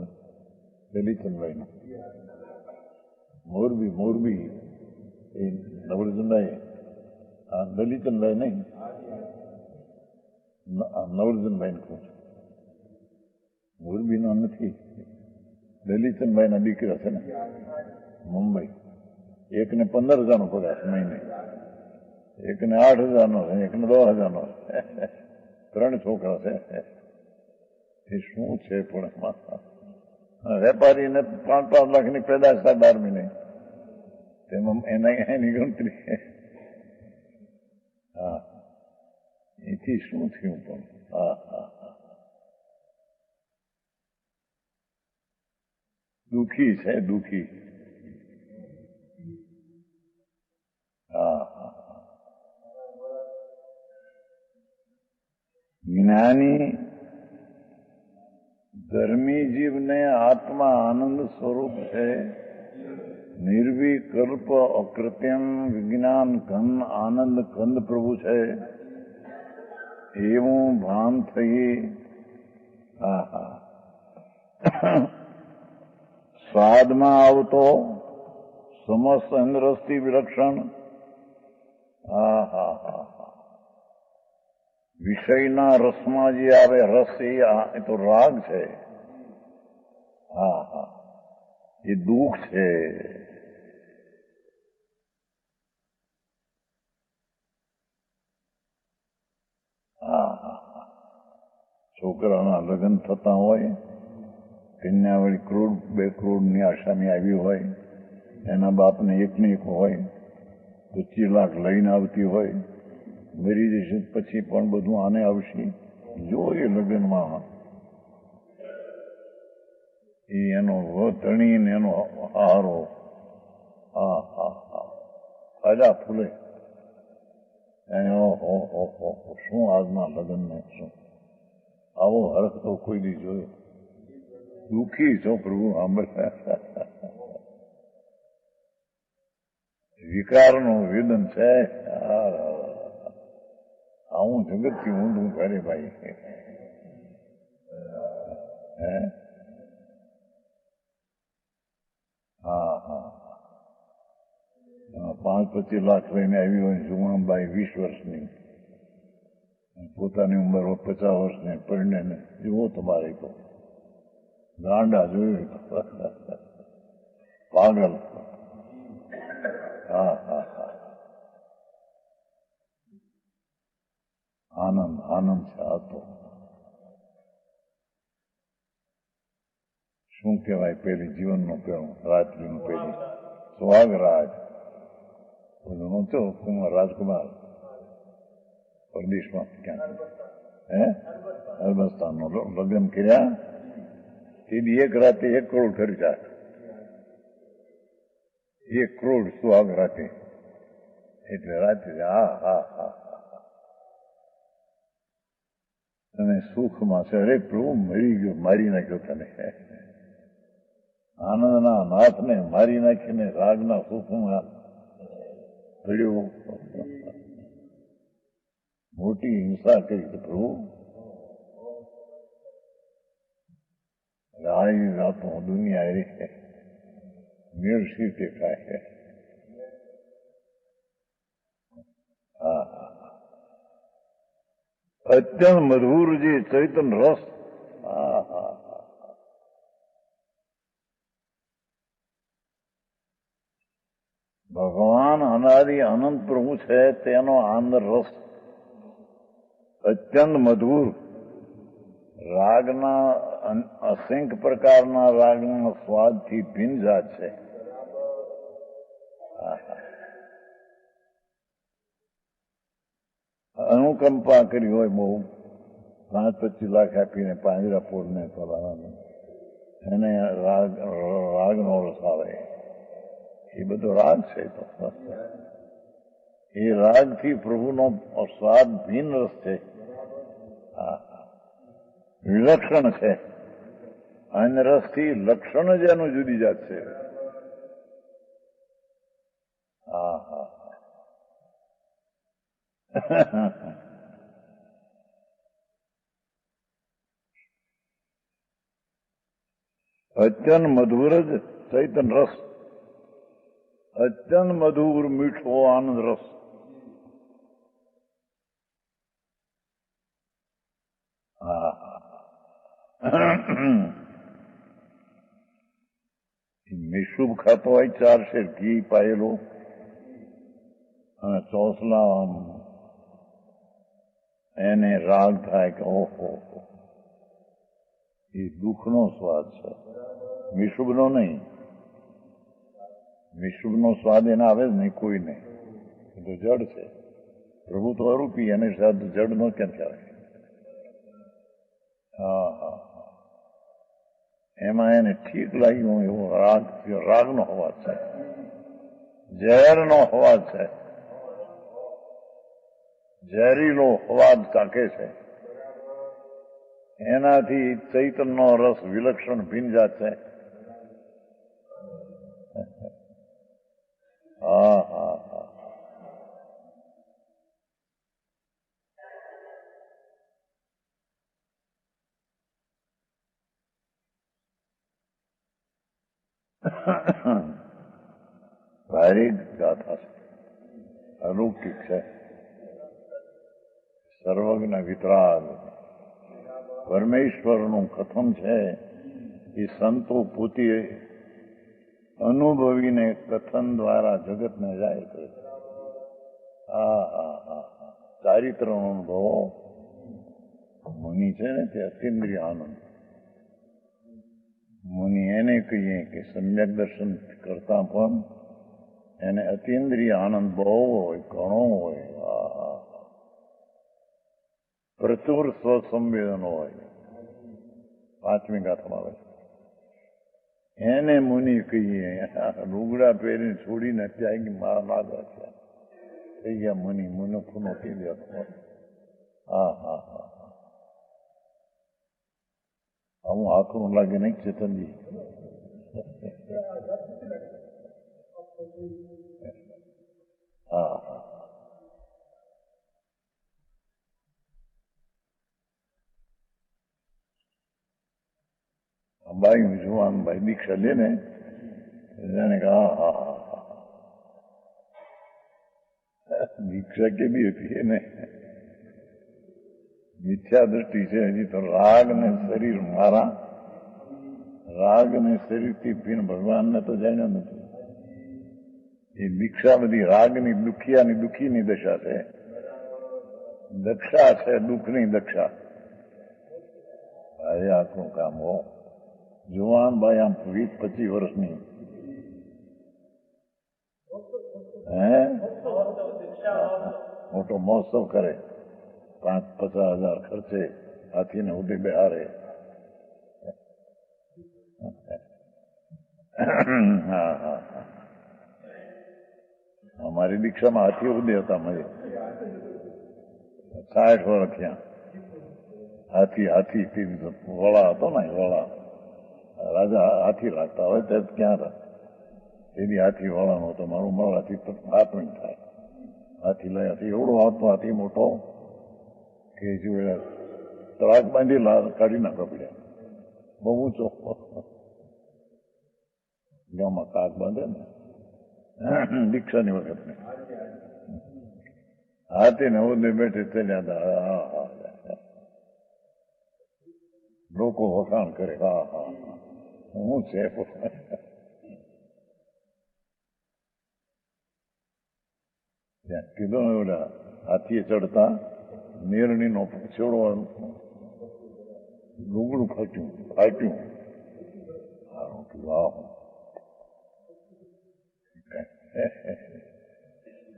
દલિતનભાઈ નો મોરબી એ નવરજનભાઈ દલિતનભાઈ નહીં નવરજનભાઈ ને કહું મોરબી નો નથી દલિતનભાઈ ના દીકરા છે ને મુંબઈ એકને 15,000 નો પગાર મહિને, એકને 8,000 નો છે, એકને 10,000 નો છે 3 છોકરા છે એ શું છે પણ વેપારીને 5-5 લાખની પેદાશ થાય 12 મહિને તેમાં એની ગણતરી હા એથી શું થયું પણ હા હા દુઃખી છે દુઃખી હા હા જ્ઞાની ધર્મી જીવને આત્મા આનંદ સ્વરૂપ છે, નિર્વિકલ્પ અકૃત્રિમ વિજ્ઞાન ઘન આનંદ કંદ પ્રભુ છે એવું ભાન થઈ હા હા સ્વાદમાં આવતો સમસ્ત અંદરસ્થી વિલક્ષણ હા હા હા વિષયના રસમાં જે આવે રસ એ તો રાગ છે હા હા એ દુઃખ છે હા હા છોકરાના લગ્ન થતા હોય કન્યા વળી 1 કરોડ 2 કરોડની આસામી આવી હોય એના બાપને એકને એક હોય 25 લાખ લઈને આવતી હોય મરી જશે પછી પણ બધું આને આવશે જો એ લગ્નમાં એનો વતણી ને એનો હારો હા હા હા તાજા ફૂલે શું આજના લગ્નને શું આવો હરખ તો કોઈ દી જોયો દુઃખી છો પ્રભુ સાંભળ્યા વિકારનું વેદન છે આવું જગતથી ઊંધું કરે ભાઈ હે હા હા 5-25 લાખ લઈને આવી હોય જુવાનબાઈ 20 વર્ષની પોતાની ઉંમર 50 વર્ષની પરિણ્યને જુઓ તમારે તો ગાંડા જોયું પાગલ હા હા હા આનંદ છે આ તો શું કહેવાય પેલી જીવનનું પેલું રાત્રિનું પેલી સુહાગરાજ નહોતો રાજકુમાર પરદેશમાં ક્યાં હે અરબસ્તાનનો લગ્ન કર્યા તેની એક રાતે 1 કરોડ ખર્ચા 1 કરોડ સુહાગ રાતે એટલે રાતે હા હા હા અને સુખમાં છે. અરે પ્રભુ મરી ગયો, મારી નાખ્યો તને. આનંદના નાથને મારી નાખીને રાગના સુખમાં પડ્યો. મોટી હિંસા કરી પ્રભુ. આવી વાતો દુનિયા રે મેળ સીટે ખાય. હા અત્યંત મધુર જે ચૈતન રસ. હા હા ભગવાન અનાદિ અનંત પ્રભુ છે તેનો આંદર રસ અત્યંત મધુર. રાગના અસંખ્ય પ્રકારના રાગના સ્વાદથી ભિન્ન જાત છે. અનુકંપા કરી હોય બહુ 5-25 લાખ આપીને પાંજરાપોળને ફલાણાને એને રાગનો રસ આવે. એ બધો રાગ છે. તો એ રાગથી પ્રભુનો સ્વાદ ભિન્ન રસ છે. વિલક્ષણ છે. અન્ય રસથી લક્ષણ જ એનું જુદી જાત છે. હા હા અત્યંત મધુર જ ચૈતન રસ. અત્યંત મધુર મીઠો આનંદ રસ. મિશુબ ખાતો હોય 4 શેર ઘી પાયેલો અને ચોસલા એને રાગ થાય કે ઓહો, એ દુઃખનો સ્વાદ છે. મિશુબનો નહીં. મિશુબનો સ્વાદ એને આવે જ નહીં કોઈને. એ તો જડ છે. પ્રભુ તો અરૂપી, એને સ્વાદ જડનો ક્યાંથી આવે? હા હા એમાં એને ઠીક લાગ્યું એવો રાગનો અવાજ છે, ઝેરનો અવાજ છે. ઝેરીલો અવાજ કાકે છે. એનાથી ચૈતનનો રસ વિલક્ષણ ભિન્ન જાત છે. હા હા હા ભારી ગાથા છે. અલૌકિક છે. સર્વજ્ઞ વિતરાગ પરમેશ્વરનું કથન છે. એ સંતો પોતે અનુભવીને કથન દ્વારા જગતને જાહેર કરે. હા હા હા ચારિત્રનો અનુભવ. મુનિ છે ને તે અતિન્દ્રિય આનંદ. મુનિ એને કહીએ કે સમ્યક દર્શન કરતા પણ એને અતિન્દ્રિય આનંદ બહુ હોય, ઘણો હોય. પ્રચુર સ્વસંવેદન હોય. 5મી ગાથામાં આવે એને મુનિ કહીએ. લુગડા પહેરીને છોડીને ત્યાગી મારા નાગા છે થઈ ગયા મુનિ. મુનફુનો થઈ ગયા. હા હા હા આવું આખું લાગે નહીં ચેતનજી? હા હા અંબાઈ જુવાન ભાઈ દીક્ષા લે ને જાણે કે હા હા હા દીક્ષા કેવી હતી એને મિથ્યા દ્રષ્ટિ છે હજી તો. રાગ ને શરીર મારા, રાગ ને શરીરથી ભિન્ન ભગવાનને તો જાણ્યો નથી. એ દીક્ષા બધી રાગની દુખિયાની દુઃખીની દશા છે. દક્ષા છે દુઃખની દક્ષા. ભાઈ આખું કામ હો. જુવાન ભાઈ આમ 20-25 વર્ષની મોટો મહોત્સવ કરે. 5-50 હજાર ખર્ચે હાથીને ઉડે બેહારે. હા હા અમારી દીક્ષામાં હાથી ઉદય હતા મજે 60 વર્ષ થયા. હાથી વડા હતો ને, વડા રાજા હાથી રાખતા હોય તે ક્યાં રહે એની હાથી વડાનો હતો. મારું મારાથી હાથમાં થાય હાથી લઈ હાથી એવડો આવતો, હાથી મોટો કે જો તળાક બાંધી કાઢી નાખવા પડ્યા. બહુ ઊંચો ગામમાં કાક બાંધે ને દીક્ષાની વખત ને હાથી ને ઉદય બેઠે ચાલ્યા હતા. લોકો વખાણ કરે, હા હા હું છે. કીધું ને ઓલા હાથીએ ચડતા નેરણી નો છોડો ડુંગળું ફાટ્યું.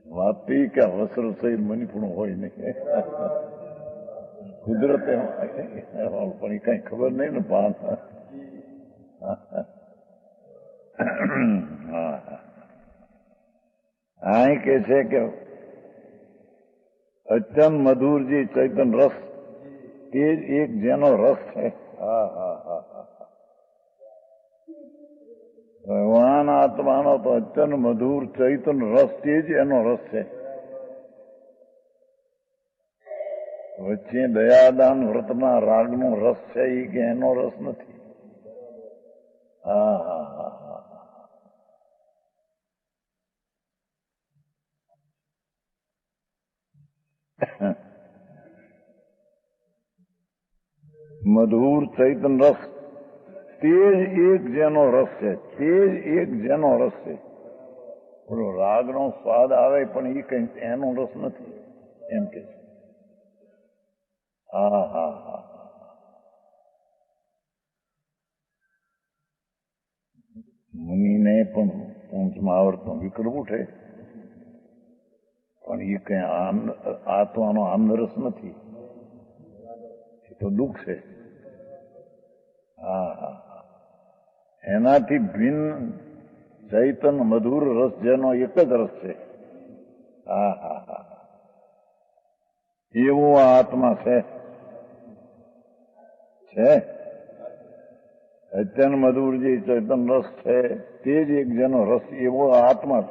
વાતી કે અવસર સહિત મનીપણું હોય નહીં. કુદરતે પણ એ કઈ ખબર નહીં ને પાન. આ કે છે કે અત્યંત મધુરજી ચૈતન રસ તે જ એક જેનો રસ છે. હા હા હા હા ભગવાન આત્માનો તો અત્યંત મધુર ચૈતન રસ તે જ એનો રસ છે. વચ્ચે દયાદાન વ્રતના રાગનો રસ છે એ કે એનો રસ નથી. હા હા હા હા મધુર ચૈતન રસ તે જ એક જેનો રસ છે. તે જ એક જેનો રસ છે. બોલો રાગનો સ્વાદ આવે પણ એ કઈ એનો રસ નથી એમ કે છે. હા હા હા મુનિને પણ ઊંચમાં આવડતો વિકલ્પ ઉઠે પણ એ કઈ આત્માનો આનંદરસ નથી. એ તો દુઃખ છે. હા હા એનાથી ભિન્ન ચૈતન મધુર રસ જેનો એક જ રસ છે. હા હા હા એવો આ આત્મા છે. અત્યંત મધુરજી ચૈતન રસ છે તે જ એક જેનો રસ એવો આત્મા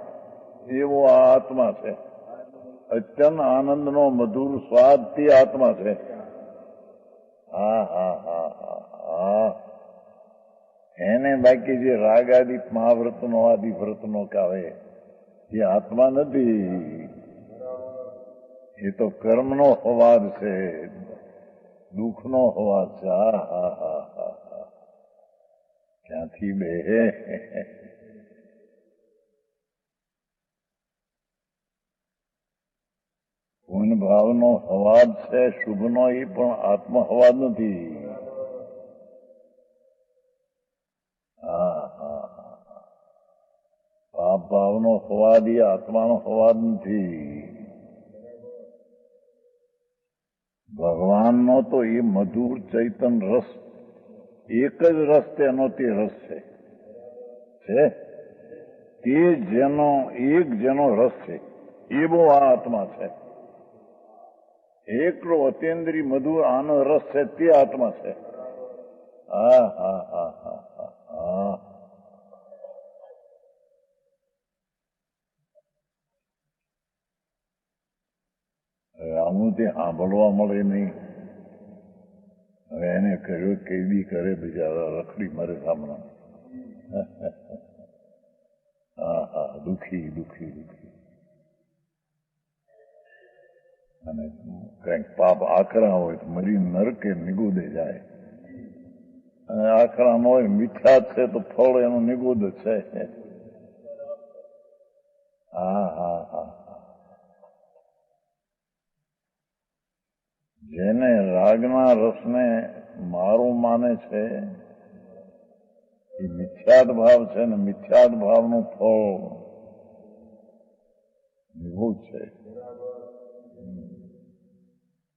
છે. અત્યંત આનંદનો મધુર સ્વાદ તે આત્મા છે. હા હા હા હા હા એને બાકી જે રાગ આદિ મહાવ્રતનો આદિ વ્રતનો કાવે એ આત્મા નથી. એ તો કર્મનો અવાજ છે, દુઃખનો અવાજ છે. હા હા હા હા હા ક્યાંથી બે પૂર્ણ ભાવનો અવાજ છે, શુભનો એ પણ આત્મ અવાજ નથી. હા હા પાપ ભાવનો અવાજ એ આત્માનો અવાજ નથી. ભગવાનનો તો એ મધુર ચૈતન રસ એક જ રસ તેનો તે રસ છે. તે જેનો એક જેનો રસ છે એવો આ આત્મા છે. એકલો અતેન્દ્રિય મધુર આનો રસ છે તે આત્મા છે. હા હા હા હા હા હા આવું તે સાંભળવા મળે નહીં. હવે એને કર્યો કેદી કરે બિચારા રખડી મરે સામના. હા હા દુઃખી દુઃખી દુઃખી અને કંઈક પાપ આકરા હોય તો મરી નરકે નિગોદે જાય. અને આકરા ન હોય મીઠા છે તો ફળ એનું નિગોદ છે. હા હા હા જેને રાગના રસને મારું માને છે એ મિથ્યાત ભાવ છે ને મિથ્યાત ભાવનું ફળ નિગોદ છે.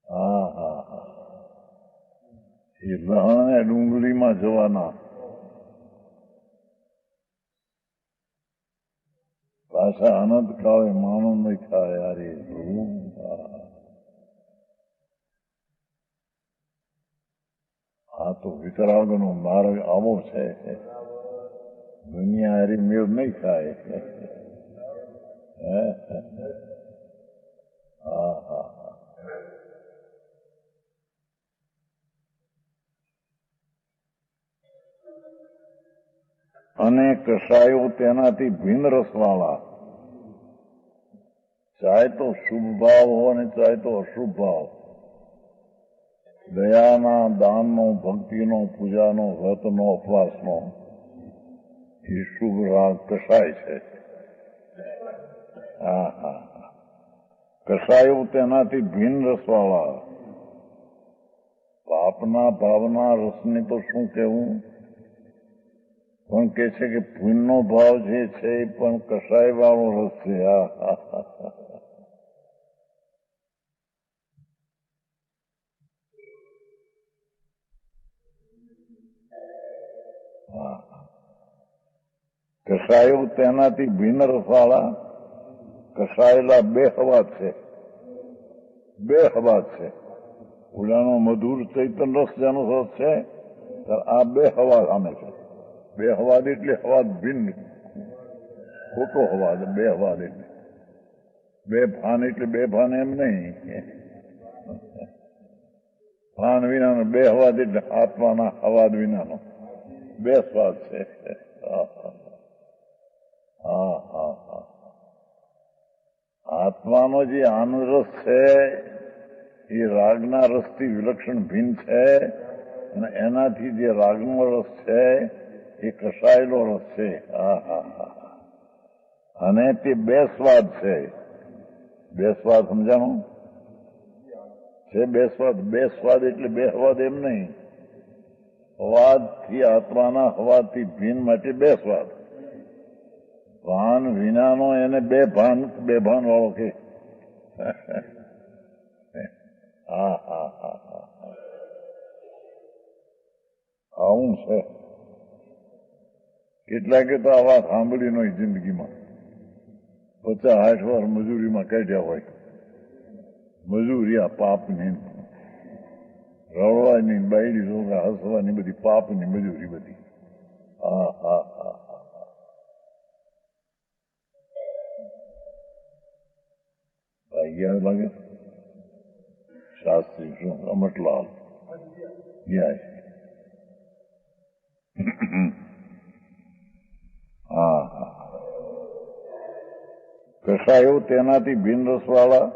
હા હા હા એ લહણને ડુંગળીમાં જવાના પાછા અનંત કાળે માનો નહીં થાય યાર એ પ્રભુ. આ તો વિતરાગનો માર્ગ આવો છે. દુનિયા હારી મેળ નહીં થાય. હા હા અને કસાયો તેનાથી ભિન્ન રસવાળા, ચાહે તો શુભ ભાવ હોય અને ચાહે તો અશુભ ભાવ, દયાના, દાનનો, ભક્તિનો, પૂજાનો, વ્રતનો, ઉપવાસનો એ શુભ રાગ કસાય છે. હા હા કસાયો તેનાથી ભિન્ન રસવાળા, પાપના ભાવના રસને તો શું કહેવું, પણ કે છે કે પુણ્યનો ભાવ જે છે એ પણ કસાય વાળો રસ છે. કસાયો તેનાથી ભિન્ન રસવાળા, કસાયેલા બે હવાત છે, બે હવાત છે. ઓલાનો મધુર ચૈતન રસ જેનો રસ છે, આ બે હવા સામે છે. બે હવાદ એટલે હવાદ ભિન્ન, ખોટો હવાદ. બે હવાદ એટલે બે ભાન, એટલે બે ભાન એમ નહીં, ભાન વિનાનો. બે હવાદ એટલે આત્માના હવાદ વિનાનો બે સ્વાદ છે. હા હા હા આત્માનો જે આનંદ રસ છે એ રાગના રસથી વિલક્ષણ ભિન્ન છે, અને એનાથી જે રાગનો રસ છે એ કસાયેલો રસ છે. અને તે બે સ્વાદ છે. બે સ્વાદ સમજાણો છે? બે સ્વાદ. બે સ્વાદ એટલે બે હવાદ એમ નહીં. હવાદથી આત્માના હવાદથી ભિન્ન માટે બે સ્વાદ. ભાન વિનાનો એને બે ભાન વાળો કે. હા હા હા હા આવું છે. કેટલાકે તો આ વાત સાંભળી નહીં જિંદગીમાં. 50-60 વાર મજૂરીમાં કાઢ્યા હોય. મજૂરી આ પાપની, રળવાની, બાયડી છોકરા હસવાની, બધી પાપની મજૂરી બધી. હા હા હા હા યાદ લાગે. શાસ્ત્રી શું અમટલાલ યાદ. હા હા કસાયો તેનાથી ભિન્ન રસવાળા,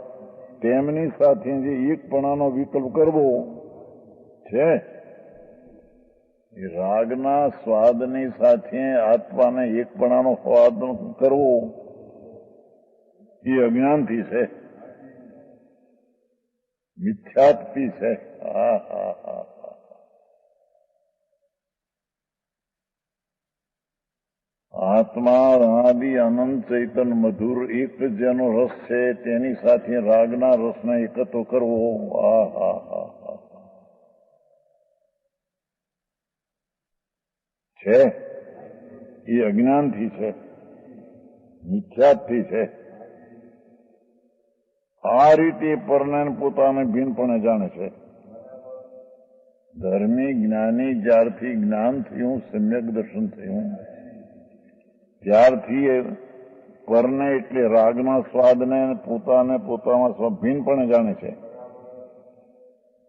તેમની સાથે જે એકપણાનો વિકલ્પ કરવો છે, એ રાગના સ્વાદની સાથે આત્માને એકપણાનો સ્વાદ કરવો એ અજ્ઞાનથી છે, મિથ્યાથી છે. હા હા હા આત્મા અનાદિ અનંત ચૈતન મધુર એક જેનો રસ છે તેની સાથે રાગના રસને એકત્ર કરવો. હા હા હા હા છે એ અજ્ઞાનથી છે, મિથ્યાથી છે. આ રીતે પરને પોતાને ભિન્નપણે જાણે છે. ધર્મી જ્ઞાની જ્યારથી જ્ઞાન થયું, સમ્યક દર્શન થયું, ત્યારથી પરને એટલે રાગના સ્વાદને પોતાને પોતામાં ભિન્નપણે જાણે છે.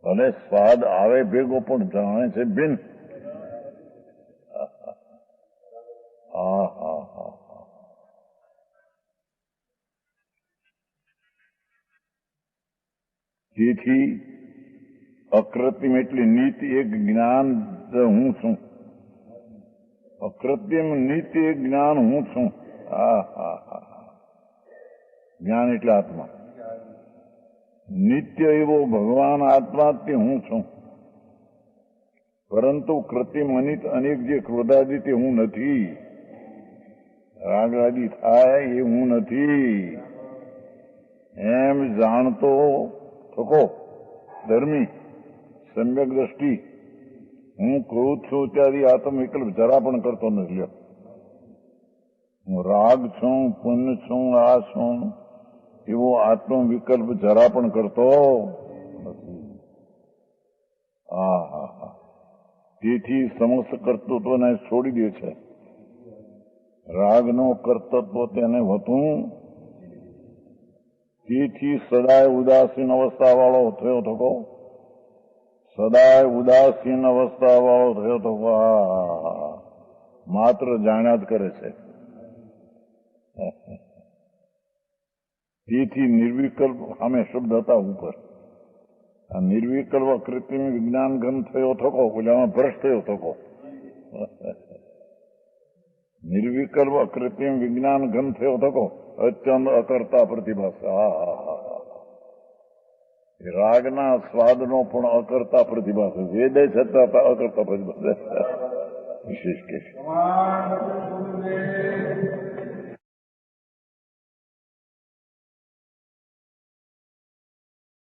ભલે સ્વાદ આવે ભેગો પણ જાણે છે ભિન્ન. હા હા હા તેથી અકૃત્રિમ એટલે નીતિ એક જ્ઞાન હું છું. અકૃત્રિમ નીતિ એક જ્ઞાન હું છું. હા હા હા જ્ઞાન એટલે આત્મા. નિત્ય એવો ભગવાન આત્મા તે હું છું. પરંતુ કૃત્રિમ અનિત અનેક જે ક્રોધાદી તે હું નથી. રાગરાગી થાય એ હું નથી એમ જાણતો થકો ધર્મી સમ્યક દ્રષ્ટિ હું ક્રોધ છું ત્યારે આત્મ વિકલ્પ જરા પણ કરતો નથી. રાગ છું, પુણ્ય છું, આ છું એવો આત્મવિકલ્પ જરા પણ કરતો નથી. તેથી સમસ્ત કર્તૃત્વને છોડી દે છે. રાગનો કર્તૃત્વ તેને હતું. તેથી સદાય ઉદાસીન અવસ્થા વાળો થયો થકો, સદાય ઉદાસીન અવસ્થા વાળો થયો થકો. માત્ર જાણ્યા જ કરે છે. તેથી નિર્વિકલ્પ સામે શબ્દ હતા ઉપર. આ નિર્વિકલ્પ કૃત્રિમ વિજ્ઞાન ઘન થયો થકો, પેલામાં ભ્રષ્ટ થયો થકો. નિર્વિકલ્પ કૃત્રિમ વિજ્ઞાન ઘન થયો થકો, અત્યંત અકર્તા પ્રતિભાસ. રાગના સ્વાદનો પણ અકર્તા પ્રતિભાસ. વેદે છતાં અકર્તા પ્રતિભાસ વિશેષ કે